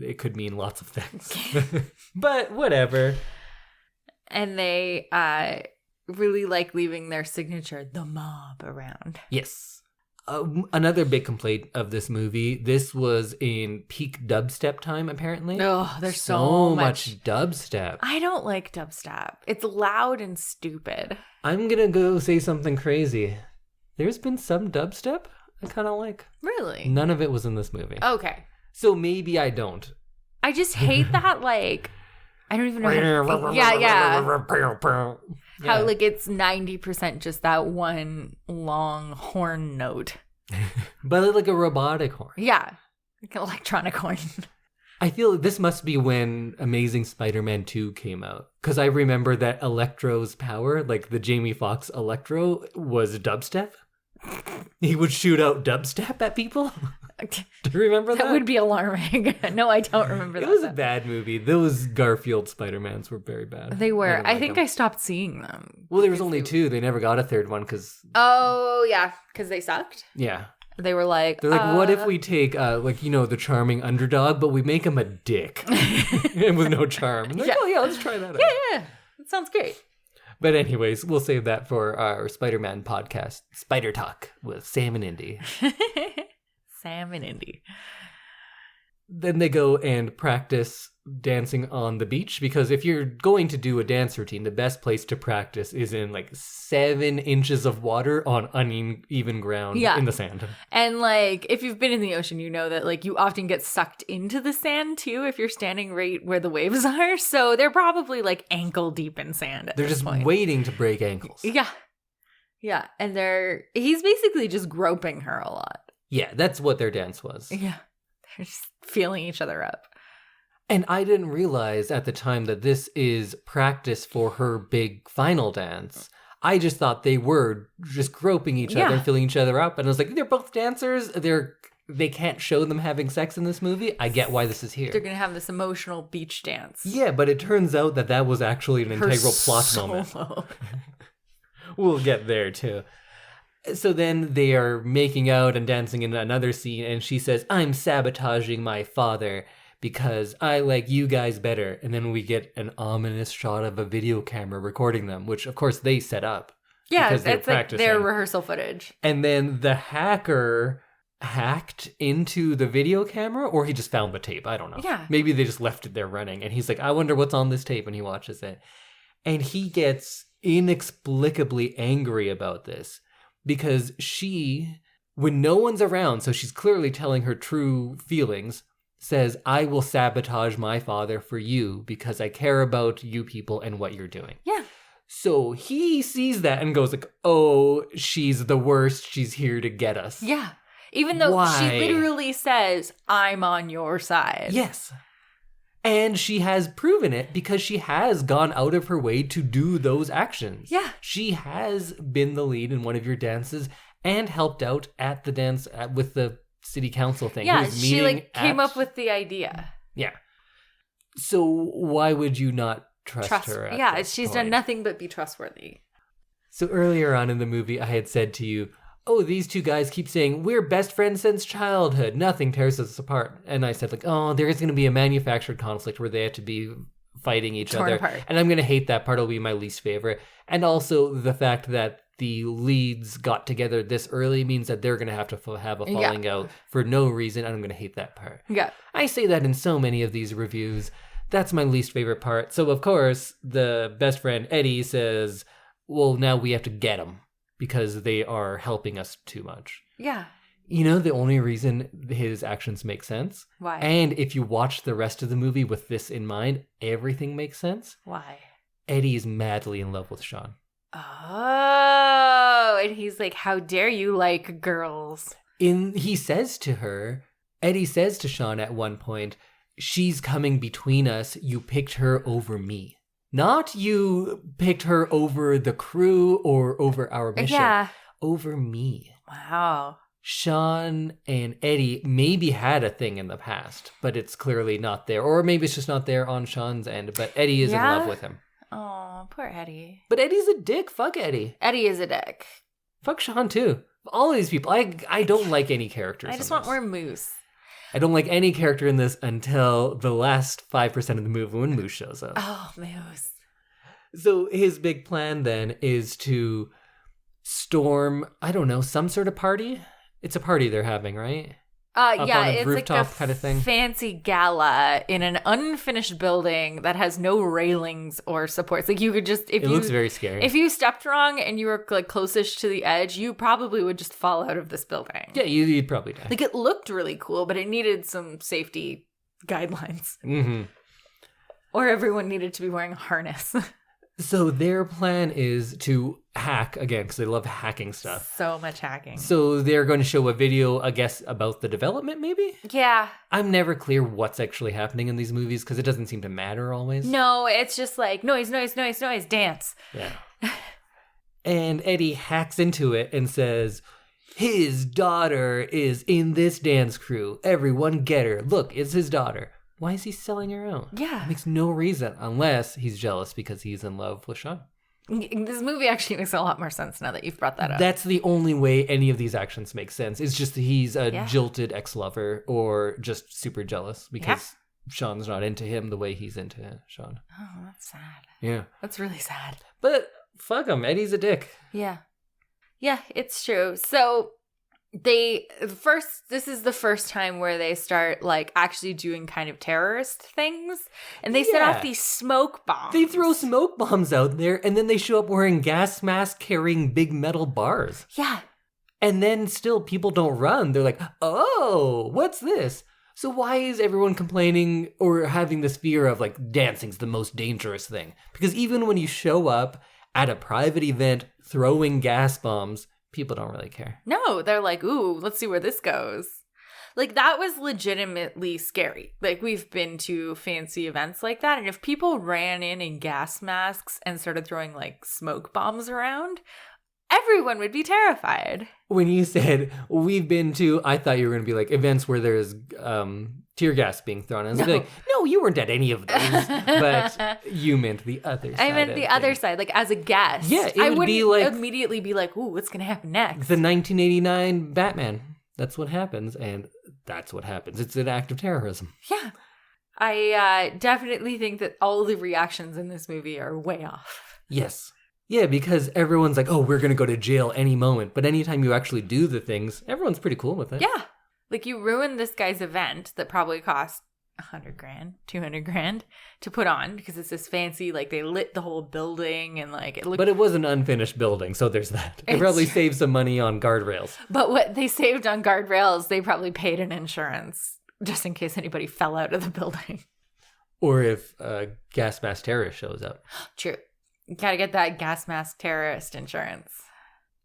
it could mean lots of things. But whatever. And they really like leaving their signature, the mob, around. Yes. Another big complaint of this movie, this was in peak dubstep time, apparently. Oh, there's so much. dubstep. I don't like dubstep. It's loud and stupid. I'm going to go say something crazy. There's been some dubstep I kind of like. Really? None of it was in this movie. Okay. So maybe I don't. I just hate that, like, I don't even know how to... Yeah. How, like, it's 90% just that one long horn note. But like a robotic horn. Yeah. Like an electronic horn. I feel this must be when Amazing Spider-Man 2 came out. Because I remember that Electro's power, like the Jamie Foxx Electro, was dubstep. He would shoot out dubstep at people. Do you remember that? That would be alarming. No, I don't remember that. It was a bad movie. Those Garfield Spider-Mans were very bad. They were. didn't I like think them. I stopped seeing them. Well, there was only 2. They never got a third one because, Oh, yeah. Because they sucked? yeah. They were like... They're like, what if we take, like, you know, the charming underdog, but we make him a dick and with no charm? And they're like, Yeah. oh, yeah, let's try that out. Yeah, that sounds great. But anyways, we'll save that for our Spider-Man podcast, Spider Talk, with Sam and Indy. Sam and Indy. Then they go and practice dancing on the beach, because if you're going to do a dance routine, the best place to practice is in like 7 inches of water on uneven ground in the sand. And like, if you've been in the ocean, you know that like you often get sucked into the sand too if you're standing right where the waves are. So they're probably like ankle deep in sand at They're this just point. waiting to break ankles. Yeah. Yeah. And he's basically just groping her a lot. Yeah, that's what their dance was. Yeah. They're just feeling each other up. And I didn't realize at the time that this is practice for her big final dance. I just thought they were just groping each other and filling each other up. And I was like, they're both dancers. They can't show them having sex in this movie. I get why this is here. They're going to have this emotional beach dance. Yeah, but it turns out that was actually an integral plot moment. We'll get there too. So then they are making out and dancing in another scene, and she says, I'm sabotaging my father because I like you guys better. And then we get an ominous shot of a video camera recording them, which of course they set up. Yeah, because they're it's like practicing. their rehearsal footage. And then the hacker hacked into the video camera, or he just found the tape. I don't know. Yeah. Maybe they just left it there running. And he's like, I wonder what's on this tape. And he watches it. And he gets inexplicably angry about this because she, when no one's around, so she's clearly telling her true feelings, says, I will sabotage my father for you because I care about you people and what you're doing. Yeah. So he sees that and goes like, oh, she's the worst. She's here to get us. Yeah. Even though Why? she literally says, I'm on your side. Yes. And she has proven it because she has gone out of her way to do those actions. Yeah. She has been the lead in one of your dances and helped out at the dance with the city council thing. Yeah, she came up with the idea. Yeah. So why would you not trust her? Yeah, she's done nothing but be trustworthy. So earlier on in the movie, I had said to you, oh, these two guys keep saying, we're best friends since childhood. Nothing tears us apart. And I said, like, oh, there is going to be a manufactured conflict where they have to be fighting each Torn other. apart. And I'm going to hate that part. It'll be my least favorite. And also the fact that the leads got together this early means that they're going to have to have a falling out for no reason. And I'm going to hate that part. Yeah. I say that in so many of these reviews. That's my least favorite part. So, of course, the best friend, Eddie, says, well, now we have to get them because they are helping us too much. Yeah. You know, the only reason his actions make sense? Why? And if you watch the rest of the movie with this in mind, everything makes sense. Why? Eddie is madly in love with Sean. Oh, and he's like, how dare you like girls? He says to her, Eddie says to Sean at one point, she's coming between us. You picked her over me. Not you picked her over the crew or over our mission. Yeah. Over me. Wow. Sean and Eddie maybe had a thing in the past, but it's clearly not there. Or maybe it's just not there on Sean's end, but Eddie is in love with him. Oh, poor Eddie. But Eddie's a dick. Fuck Eddie. Eddie is a dick. Fuck Sean too. All of these people. I don't like any characters. I just want more Moose. I don't like any character in this until the last 5% of the movie when Moose shows up. Oh, Moose. So his big plan then is to storm, I don't know, some sort of party? It's a party they're having, right? Yeah, it's like a kind of thing. fancy gala in an unfinished building that has no railings or supports. Like you could just, It looks very scary. If you stepped wrong and you were like closest to the edge, you probably would just fall out of this building. Yeah, you'd probably die. Like it looked really cool, but it needed some safety guidelines. Mm-hmm. Or everyone needed to be wearing a harness. So their plan is to hack again, because they love hacking stuff. So much hacking. So they're going to show a video, I guess, about the development, maybe? Yeah. I'm never clear what's actually happening in these movies, because it doesn't seem to matter always. No, it's just like noise, noise, noise, noise, dance. Yeah. And Eddie hacks into it and says, his daughter is in this dance crew. Everyone get her. Look, it's his daughter. Why is he selling her out? Yeah. It makes no reason, unless he's jealous because he's in love with Sean. This movie actually makes a lot more sense now that you've brought that up. That's the only way any of these actions make sense. It's just that he's a Yeah. jilted ex-lover or just super jealous because Sean's not into him the way he's into Sean. Oh, that's sad. Yeah. That's really sad. But fuck him. Eddie's a dick. Yeah. Yeah, it's true. So this is the first time where they start like actually doing kind of terrorist things, and they set Yeah. off these smoke bombs. They throw smoke bombs out there and then they show up wearing gas masks carrying big metal bars. Yeah. And then still people don't run. They're like, oh, what's this? So why is everyone complaining or having this fear of like dancing's the most dangerous thing? Because even when you show up at a private event throwing gas bombs, people don't really care. No, they're like, ooh, let's see where this goes. Like, that was legitimately scary. Like, we've been to fancy events like that, and if people ran in gas masks and started throwing, like, smoke bombs around, everyone would be terrified. When you said we've been to, I thought you were going to be like events where there's tear gas being thrown. I was like, no, you weren't at any of those. But you meant the other side. I meant the other side, like as a guest. Yeah, it I would wouldn't be like immediately be like, ooh, what's going to happen next? the 1989 Batman. That's what happens, and that's what happens. It's an act of terrorism. Yeah. I definitely think that all the reactions in this movie are way off. Yes. Yeah, because everyone's like, oh, we're going to go to jail any moment. But anytime you actually do the things, everyone's pretty cool with it. Yeah. Like, you ruined this guy's event that probably cost $100,000, $200,000 to put on because it's this fancy, like they lit the whole building and like it looked. But it was an unfinished building, so there's that. They probably saved some money on guardrails. But what they saved on guardrails, they probably paid an insurance just in case anybody fell out of the building. Or if a gas mask terrorist shows up. True. You gotta get that gas mask terrorist insurance.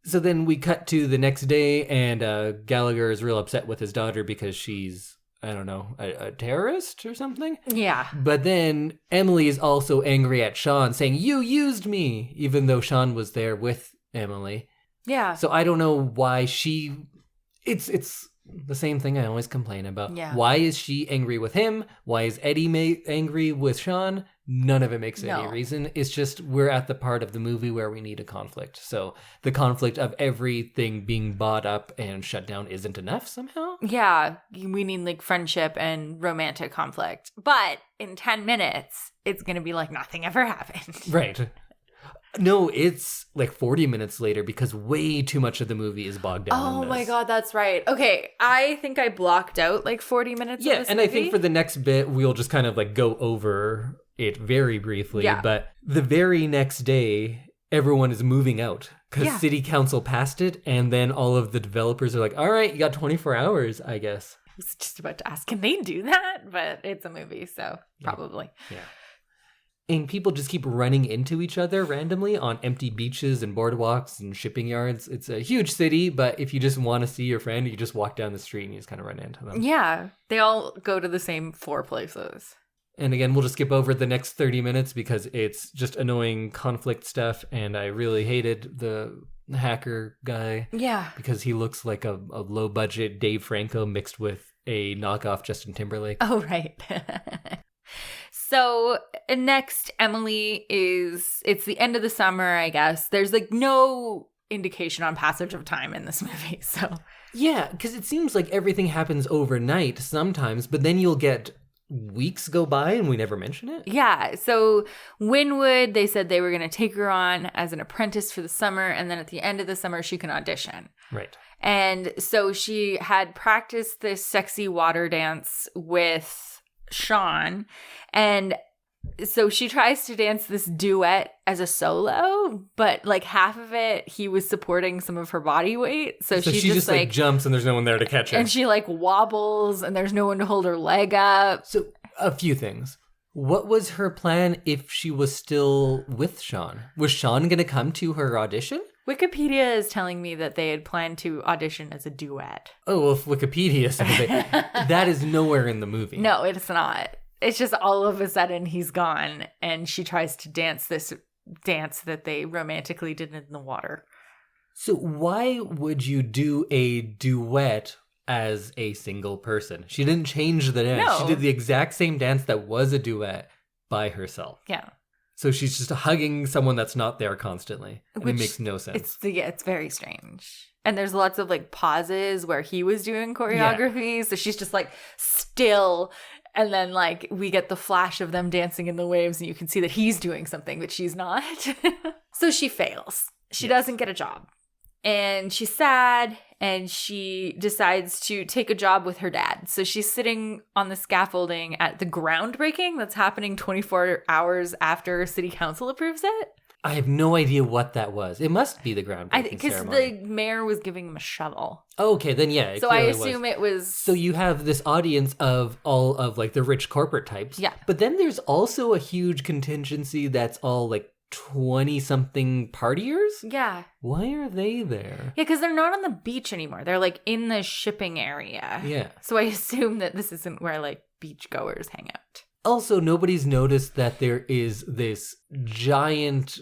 So then we cut to the next day, and Gallagher is real upset with his daughter because she's, I don't know, a terrorist or something? Yeah. But then Emily is also angry at Sean, saying, "You used me," even though Sean was there with Emily. Yeah. So I don't know why she... It's the same thing I always complain about. Yeah. Why is she angry with him? Why is Eddie angry with Sean? None of it makes any reason. It's just we're at the part of the movie where we need a conflict. So the conflict of everything being bought up and shut down isn't enough somehow? Yeah. We need like friendship and romantic conflict. But in 10 minutes, it's going to be like nothing ever happened. Right. No, it's like 40 minutes later because way too much of the movie is bogged down in Oh this. my God, that's right. Okay, I think I blocked out like 40 minutes of this and movie. I think for the next bit, we'll just kind of like go over it very briefly. Yeah. But the very next day, everyone is moving out because city council passed it. And then all of the developers are like, all right, you got 24 hours, I guess. I was just about to ask, can they do that? But it's a movie, so probably. Yeah. And people just keep running into each other randomly on empty beaches and boardwalks and shipping yards. It's a huge city, but if you just want to see your friend, you just walk down the street and you just kind of run into them. Yeah, they all go to the same 4 places. And again, we'll just skip over the next 30 minutes because it's just annoying conflict stuff. And I really hated the hacker guy. Yeah. Because he looks like a low-budget Dave Franco mixed with a knockoff Justin Timberlake. Oh, right. So next, Emily it's the end of the summer, I guess. There's like no indication on passage of time in this movie, so. Yeah, because it seems like everything happens overnight sometimes, but then you'll get weeks go by and we never mention it. Yeah, so Winwood, they said they were going to take her on as an apprentice for the summer, and then at the end of the summer, she can audition. Right. And so she had practiced this sexy water dance with Sean, and so she tries to dance this duet as a solo, but like half of it he was supporting some of her body weight, so she just like jumps and there's no one there to catch her, and she like wobbles and there's no one to hold her leg up. So a few things. What was her plan if she was still with Sean? Was Sean gonna come to her audition? Wikipedia is telling me that they had planned to audition as a duet. Oh, well, if Wikipedia says it, that is nowhere in the movie. No, it's not. It's just all of a sudden he's gone and she tries to dance this dance that they romantically did in the water. So why would you do a duet as a single person? She didn't change the dance. No. She did the exact same dance that was a duet by herself. Yeah. So she's just hugging someone that's not there constantly. And it makes no sense. It's very strange. And there's lots of like pauses where he was doing choreography. Yeah. So she's just like still. And then like we get the flash of them dancing in the waves and you can see that he's doing something, but she's not. So she fails. She doesn't get a job. And she's sad and she decides to take a job with her dad. So she's sitting on the scaffolding at the groundbreaking that's happening 24 hours after city council approves it. I have no idea what that was. It must be the groundbreaking Because ceremony. the mayor was giving him a shovel. Okay, then yeah. So I assume it was. So you have this audience of all of like the rich corporate types. Yeah. But then there's also a huge contingency that's all like 20-something partiers? Yeah. Why are they there? Yeah, because they're not on the beach anymore. They're like in the shipping area. Yeah. So I assume that this isn't where like beachgoers hang out. Also, nobody's noticed that there is this giant,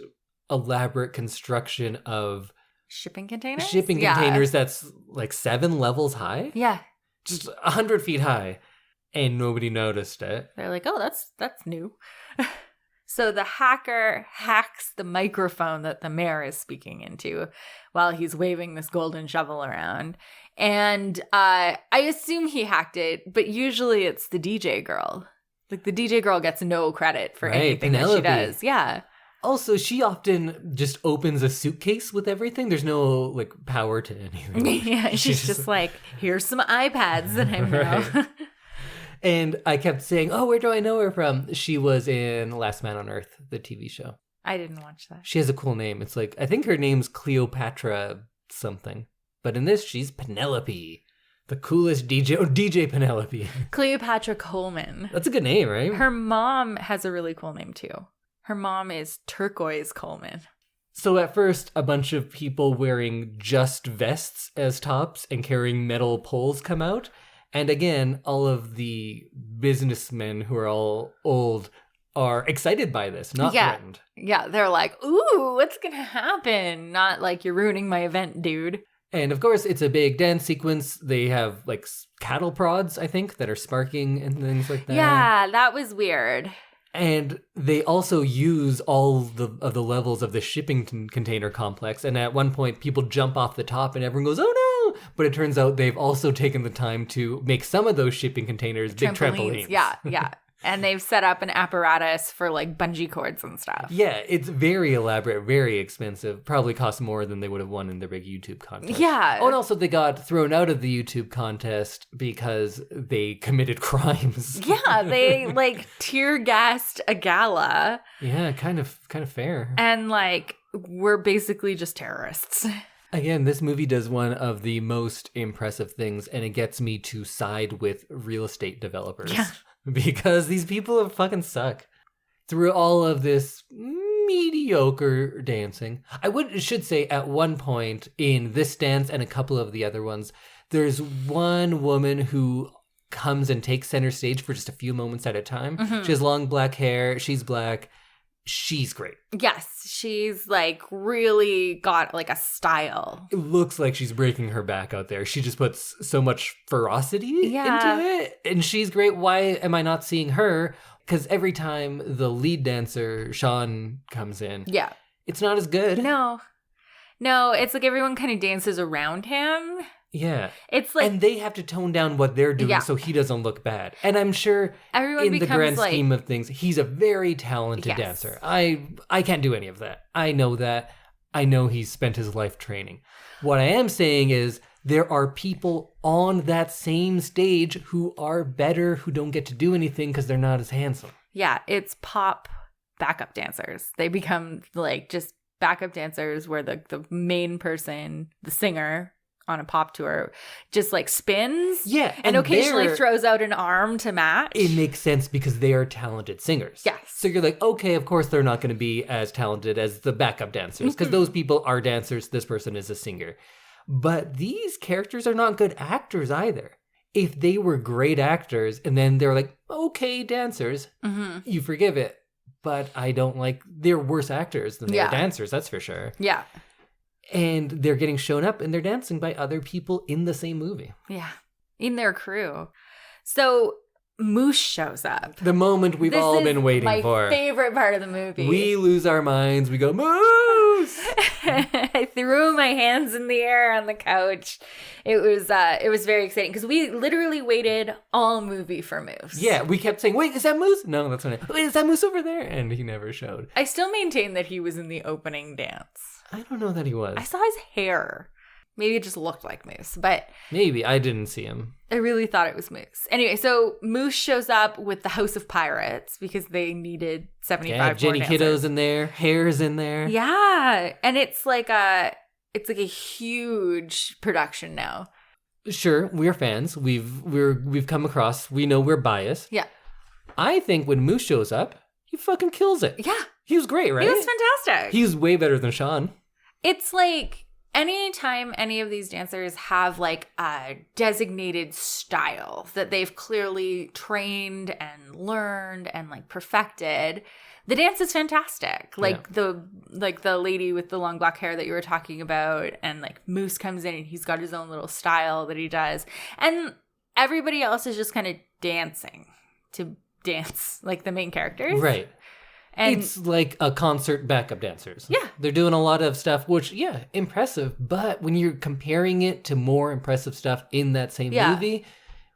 elaborate construction of shipping containers? Containers that's like 7 levels high? Yeah. Just 100 feet high. And nobody noticed it. They're like, oh, that's new. So the hacker hacks the microphone that the mayor is speaking into while he's waving this golden shovel around. And I assume he hacked it, but usually it's the DJ girl. Like the DJ girl gets no credit for anything Penelope. that she does. Yeah. Also, she often just opens a suitcase with everything. There's no like power to anything. Yeah, she's just like, here's some iPads that I'm now. And I kept saying, oh, where do I know her from? She was in Last Man on Earth, the TV show. I didn't watch that. She has a cool name. It's like, I think her name's Cleopatra something. But in this, she's Penelope. The coolest DJ. Oh, DJ Penelope. Cleopatra Coleman. That's a good name, right? Her mom has a really cool name too. Her mom is Turquoise Coleman. So at first, a bunch of people wearing just vests as tops and carrying metal poles come out. And again, all of the businessmen who are all old are excited by this, not threatened. Yeah, they're like, ooh, what's going to happen? Not like, you're ruining my event, dude. And of course, it's a big dance sequence. They have like cattle prods, I think, that are sparking and things like that. Yeah, that was weird. And they also use all of the levels of the shipping container complex. And at one point, people jump off the top and everyone goes, oh no! But it turns out they've also taken the time to make some of those shipping containers big trampolines. Yeah. And they've set up an apparatus for like bungee cords and stuff. Yeah, it's very elaborate, very expensive. Probably cost more than they would have won in their big YouTube contest. Yeah. Oh, and also they got thrown out of the YouTube contest because they committed crimes. Yeah, they like tear gassed a gala. Yeah, kind of fair. And like, we're basically just terrorists. Again, this movie does one of the most impressive things, and it gets me to side with real estate developers. Yeah. Because these people fucking suck. Through all of this mediocre dancing, should say at one point in this dance and a couple of the other ones, there's one woman who comes and takes center stage for just a few moments at a time. Mm-hmm. She has long black hair. She's black. She's great. Yes, she's like really got like a style. It looks like she's breaking her back out there. She just puts so much ferocity into it. And she's great. Why am I not seeing her? Because every time the lead dancer, Sean, comes in, it's not as good. No, it's like everyone kind of dances around him. Yeah. It's like, and they have to tone down what they're doing so he doesn't look bad. And I'm sure everyone in the grand scheme of things, he's a very talented dancer. I can't do any of that. I know that. I know he's spent his life training. What I am saying is there are people on that same stage who are better, who don't get to do anything because they're not as handsome. Yeah, it's pop backup dancers. They become like just backup dancers where the main person, the singer on a pop tour, just like spins. Yeah. And occasionally throws out an arm to match. It makes sense because they are talented singers. Yes. So you're like, okay, of course they're not going to be as talented as the backup dancers because those people are dancers. This person is a singer. But these characters are not good actors either. If they were great actors and then they're like, okay, dancers, you forgive it. But I don't like, they're worse actors than they're dancers, that's for sure. Yeah. And they're getting shown up and they're dancing by other people in the same movie. Yeah. In their crew. So Moose shows up. The moment we've all been waiting for. My favorite part of the movie. We lose our minds. We go, Moose! I threw my hands in the air on the couch. It was very exciting because we literally waited all movie for Moose. Yeah, we kept saying, wait, is that Moose? No, that's not it. Wait, is that Moose over there? And he never showed. I still maintain that he was in the opening dance. I don't know that he was. I saw his hair. Maybe it just looked like Moose, but... Maybe. I didn't see him. I really thought it was Moose. Anyway, so Moose shows up with the House of Pirates because they needed 75 more Jenny dancers. Kiddo's in there. Hair's in there. Yeah. And it's like a huge production now. Sure, we're fans. We've come across. We know we're biased. Yeah. I think when Moose shows up, he fucking kills it. Yeah. He was great, right? He was fantastic. He's way better than Sean. It's like anytime any of these dancers have like a designated style that they've clearly trained and learned and like perfected, the dance is fantastic. Like the lady with the long black hair that you were talking about, and like Moose comes in and he's got his own little style that he does. And everybody else is just kind of dancing to dance like the main characters. Right. And it's like a concert backup dancers. Yeah. They're doing a lot of stuff, which, impressive. But when you're comparing it to more impressive stuff in that same movie,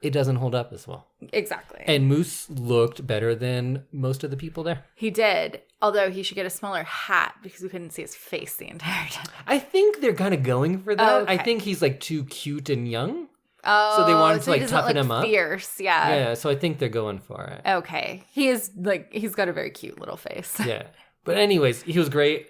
it doesn't hold up as well. Exactly. And Moose looked better than most of the people there. He did. Although he should get a smaller hat because we couldn't see his face the entire time. I think they're kind of going for that. Okay. I think he's like too cute and young. Oh, So they wanted to, he like, doesn't toughen look him up? fierce, yeah. Yeah, so I think they're going for it. Okay. He is like, he's got a very cute little face. Yeah. But anyways, he was great.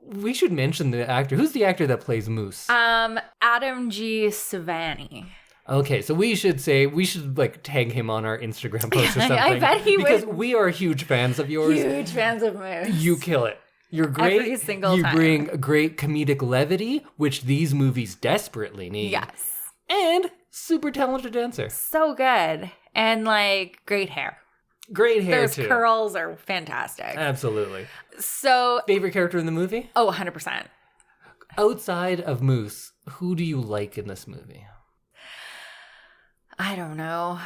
We should mention the actor. Who's the actor that plays Moose? Adam G. Savani. Okay, so we should like tag him on our Instagram post or something. I bet he would. Because we are huge fans of yours. Huge fans of Moose. You kill it. You're great. Every single you time. bring great comedic levity, which these movies desperately need. Yes. And super talented dancer. So good. And like great hair. Great hair Those too. curls are fantastic. Absolutely. So, Favorite character in the movie? 100%. Outside of Moose, who do you like in this movie? I don't know.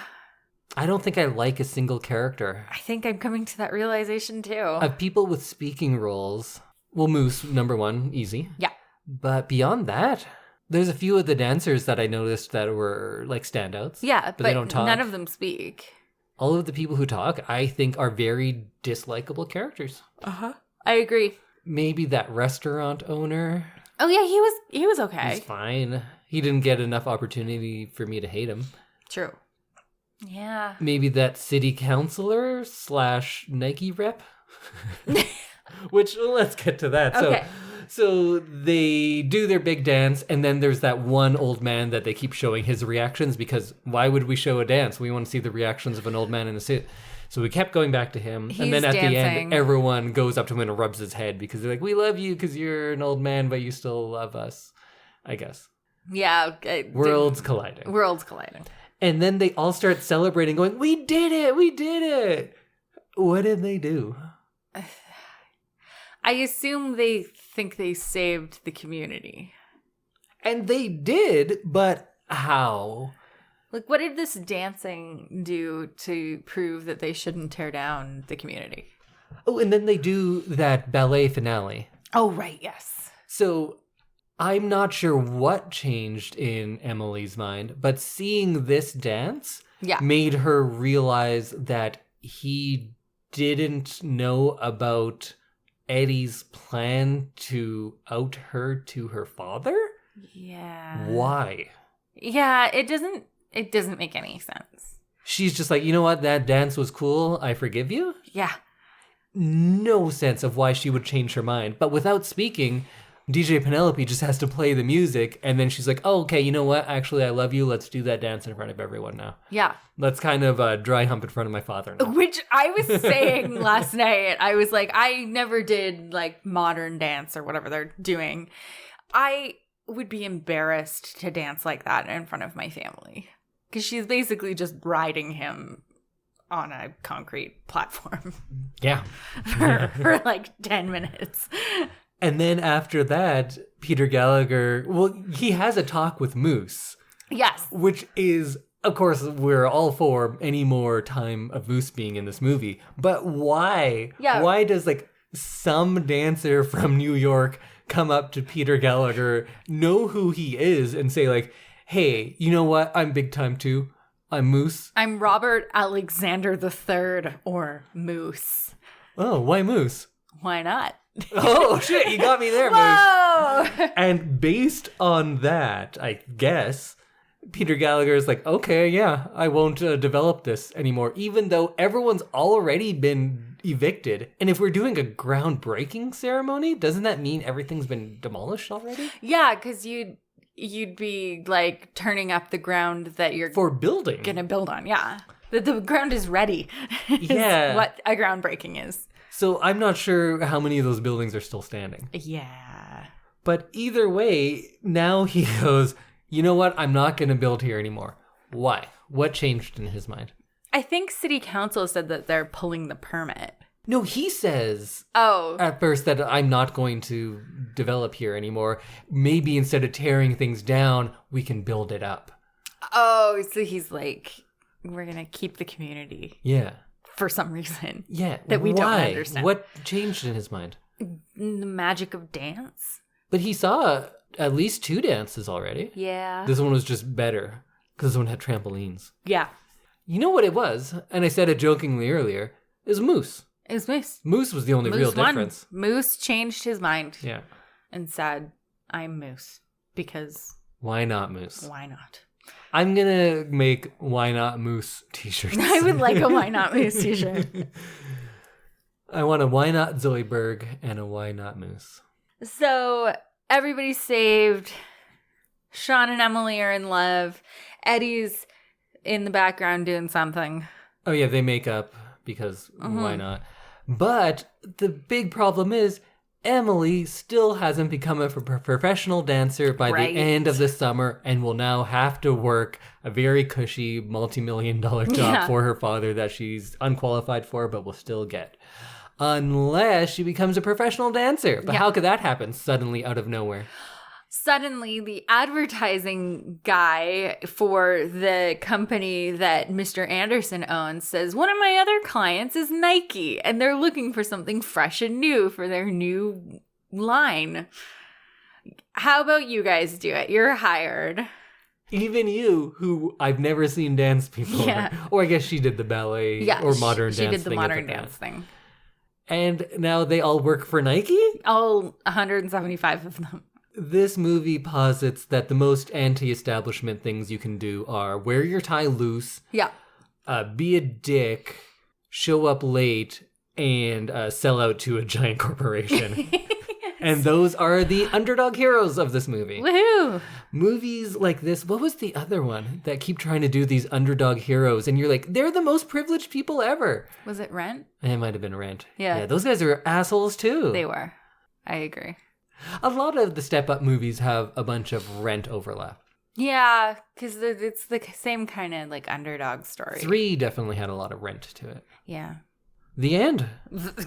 I don't think I like a single character. I think I'm coming to that realization too. Of people with speaking roles, well, Moose, number one, easy. Yeah. But beyond that, there's a few of the dancers that I noticed that were like standouts. Yeah, but they don't talk. none of them speak. All of the people who talk, I think, are very dislikable characters. Uh-huh. I agree. Maybe that restaurant owner. Oh yeah, he was okay. He's fine. He didn't get enough opportunity for me to hate him. True. Yeah. Maybe that city councilor / Nike rep. Which, let's get to that. Okay. So they do their big dance, and then there's that one old man that they keep showing his reactions, because why would we show a dance? We want to see the reactions of an old man in a suit. So we kept going back to him, and then at the end, everyone goes up to him and rubs his head, because they're like, we love you because you're an old man, but you still love us, I guess. Yeah. Worlds colliding. Worlds colliding. And then they all start celebrating, going, we did it! We did it! What did they do? I assume they think they saved the community. And they did, but how? Like, what did this dancing do to prove that they shouldn't tear down the community? Oh, and then they do that ballet finale. Oh, right, yes. So I'm not sure what changed in Emily's mind, but seeing this dance made her realize that he didn't know about Eddie's plan to out her to her father? Yeah. Why? Yeah, it doesn't make any sense. She's just like, you know what? That dance was cool. I forgive you. Yeah. No sense of why she would change her mind. But without speaking, DJ Penelope just has to play the music, and then she's like, oh, okay, you know what? Actually, I love you. Let's do that dance in front of everyone now. Yeah. Let's kind of dry hump in front of my father now. Which I was saying last night. I was like, I never did like modern dance or whatever they're doing. I would be embarrassed to dance like that in front of my family. Because she's basically just riding him on a concrete platform. Yeah. for like 10 minutes. And then after that, Peter Gallagher, well, he has a talk with Moose. Yes. Which is, of course, we're all for any more time of Moose being in this movie. But why? Yeah. Why does, like, some dancer from New York come up to Peter Gallagher, know who he is, and say, like, hey, you know what? I'm big time too. I'm Moose. I'm Robert Alexander III, or Moose. Oh, why Moose? Why not? Oh, shit, you got me there, Whoa! Moose. And based on that, I guess, Peter Gallagher is like, okay, yeah, I won't develop this anymore, even though everyone's already been evicted. And if we're doing a groundbreaking ceremony, doesn't that mean everything's been demolished already? Yeah, because you'd be like turning up the ground that you're for building gonna build on. Yeah, the ground is ready. Yeah, what a groundbreaking is. So I'm not sure how many of those buildings are still standing. Yeah, but either way, now he goes, you know what? I'm not gonna build here anymore. Why? What changed in his mind? I think city council said that they're pulling the permit. No, he says at first that I'm not going to develop here anymore. Maybe instead of tearing things down, we can build it up. Oh, so he's like, we're going to keep the community. Yeah. For some reason. Yeah. That we don't understand. What changed in his mind? The magic of dance. But he saw at least 2 dances already. Yeah. This one was just better because this one had trampolines. Yeah. You know what it was? And I said it jokingly earlier. It was Moose. It was Moose. Moose was the only real difference. Moose changed his mind. Yeah. And said, I'm Moose. Because... Why not Moose? Why not? I'm gonna make Why Not Moose t-shirts. I would like a Why Not Moose t-shirt. I want a Why Not Zoidberg and a Why Not Moose. So everybody's saved. Sean and Emily are in love. Eddie's in the background doing something. Oh yeah, they make up because why not? But the big problem is Emily still hasn't become a professional dancer by the end of the summer and will now have to work a very cushy multi-million-dollar job for her father that she's unqualified for but will still get. Unless she becomes a professional dancer. But how could that happen suddenly out of nowhere? Suddenly, the advertising guy for the company that Mr. Anderson owns says, one of my other clients is Nike, and they're looking for something fresh and new for their new line. How about you guys do it? You're hired. Even you, who I've never seen dance before. Or I guess she did the ballet or modern dance thing. She did the modern dance thing. And now they all work for Nike? All 175 of them. This movie posits that the most anti-establishment things you can do are wear your tie loose, be a dick, show up late, and sell out to a giant corporation. And those are the underdog heroes of this movie. Woohoo! Movies like this, what was the other one that keep trying to do these underdog heroes? And you're like, they're the most privileged people ever. Was it Rent? It might have been Rent. Yeah, those guys are assholes too. They were. I agree. A lot of the step-up movies have a bunch of Rent overlap. Yeah, because it's the same kind of like underdog story. 3 definitely had a lot of Rent to it. Yeah. The end.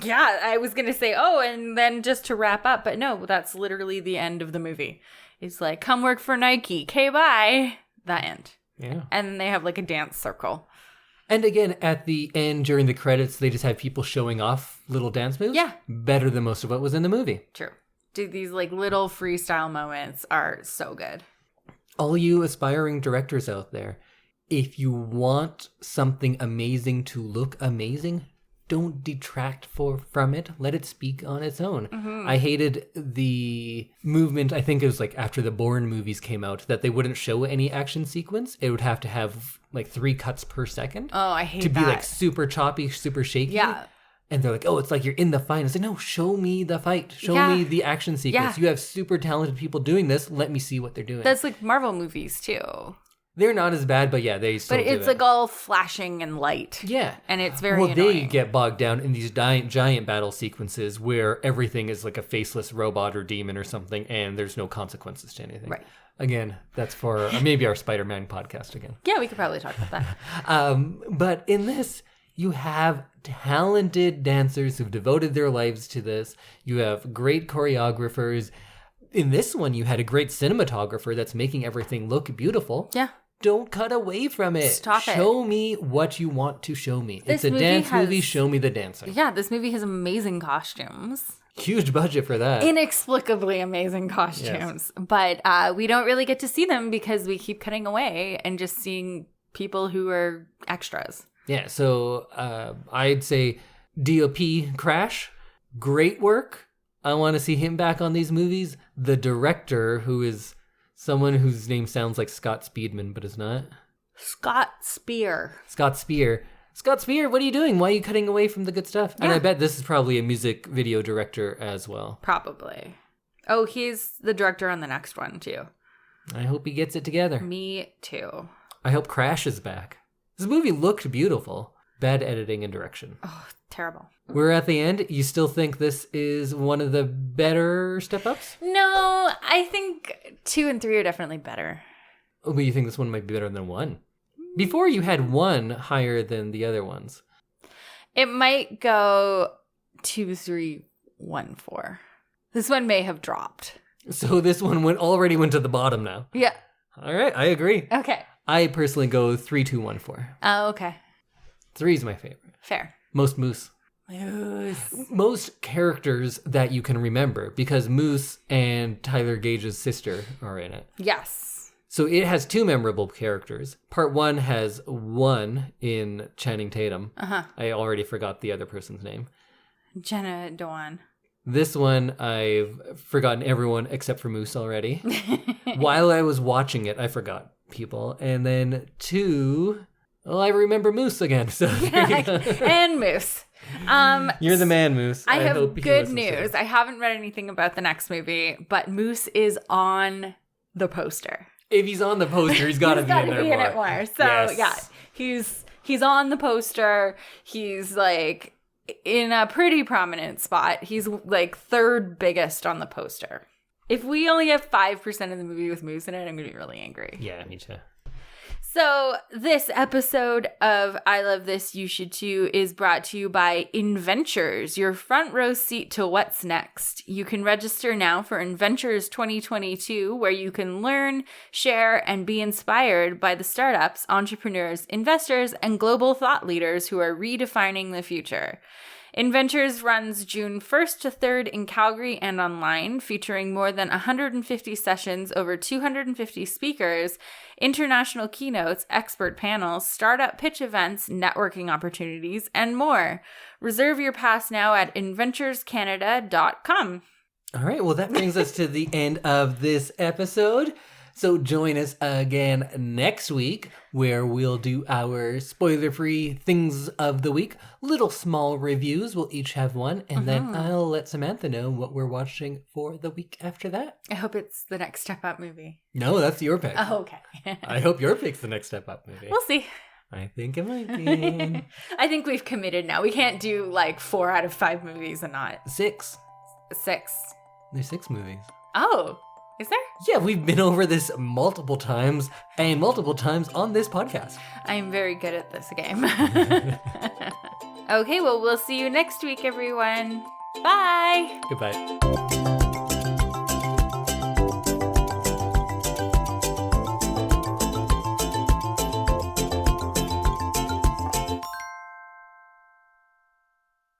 Yeah, I was going to say, and then just to wrap up, but no, that's literally the end of the movie. It's like, come work for Nike. Okay, bye. That end. Yeah. And they have like a dance circle. And again, at the end, during the credits, they just have people showing off little dance moves. Yeah. Better than most of what was in the movie. True. Dude, these like little freestyle moments are so good. All you aspiring directors out there, if you want something amazing to look amazing, don't detract from it. Let it speak on its own. I hated the movement, I think it was like after the Bourne movies came out, that they wouldn't show any action sequence. It would have to have like 3 cuts per second. Oh, I hate that. To be like that. super choppy, super shaky. Yeah. And they're like, it's like you're in the fight. It's like, no, show me the fight. Show me the action sequence. You have super talented people doing this. Let me see what they're doing. That's like Marvel movies too. They're not as bad, but they still do But it's like all flashing and light. Yeah. And it's very annoying. They get bogged down in these giant battle sequences where everything is like a faceless robot or demon or something, and there's no consequences to anything. Right. Again, that's for maybe our Spider-Man podcast again. Yeah, we could probably talk about that. But in this, you have talented dancers who've devoted their lives to this. You have great choreographers. In this one, you had a great cinematographer that's making everything look beautiful. Yeah. Don't cut away from it. Stop it. Show me what you want to show me. This it's a dance movie movie. Show me the dancing. Yeah, this movie has amazing costumes. Huge budget for that. Inexplicably amazing costumes. Yes. But we don't really get to see them because we keep cutting away and just seeing people who are extras. Yeah, so I'd say DOP Crash, great work. I want to see him back on these movies. The director, who is someone whose name sounds like Scott Speedman, but is not. Scott Speer. Scott Speer, what are you doing? Why are you cutting away from the good stuff? Yeah. And I bet this is probably a music video director as well. Probably. Oh, he's the director on the next one, too. I hope he gets it together. Me, too. I hope Crash is back. This movie looked beautiful. Bad editing and direction. Oh, terrible. We're at the end. You still think this is one of the better step-ups? No, I think 2 and 3 are definitely better. Oh, but you think this one might be better than 1? Before you had 1 higher than the other ones. It might go 2, 3, 1, 4. This one may have dropped. So this one already went to the bottom now. Yeah. All right, I agree. Okay. I personally go 3, 2, 1, 4. Oh, okay. 3 is my favorite. Fair. Most Moose. Most characters that you can remember, because Moose and Tyler Gage's sister are in it. Yes. So it has 2 memorable characters. Part 1 has 1 in Channing Tatum. I already forgot the other person's name. Jenna Dewan. This one, I've forgotten everyone except for Moose already. While I was watching it, I forgot people. And then 2, well, I remember Moose again. So there you go. And Moose. You're the man, Moose. I have hope he good listens to news. this. I haven't read anything about the next movie, but Moose is on the poster. If he's on the poster, he's got to be in there more. it more. So Yes. yeah, he's on the poster. He's like in a pretty prominent spot. He's like third biggest on the poster. If we only have 5% of the movie with Moose in it, I'm gonna be really angry. Yeah, me too. So this episode of I Love This, You Should Too is brought to you by Inventures, your front row seat to what's next. You can register now for Inventures 2022, where you can learn, share, and be inspired by the startups, entrepreneurs, investors, and global thought leaders who are redefining the future. Inventures runs June 1st to 3rd in Calgary and online, featuring more than 150 sessions, over 250 speakers, international keynotes, expert panels, startup pitch events, networking opportunities, and more. Reserve your pass now at inventurescanada.com. All right, well, that brings us to the end of this episode. So join us again next week, where we'll do our spoiler-free things of the week. Little small reviews. We'll each have one. And then I'll let Samantha know what we're watching for the week after that. I hope it's the next Step Up movie. No, that's your pick. Oh, okay. I hope your pick's the next Step Up movie. We'll see. I think it might be. I think we've committed now. We can't do like 4 out of 5 movies and not 6. 6. There's 6 movies. Oh, is there? Yeah, we've been over this multiple times and multiple times on this podcast. I'm very good at this game. Okay, well, we'll see you next week, everyone. Bye. Goodbye.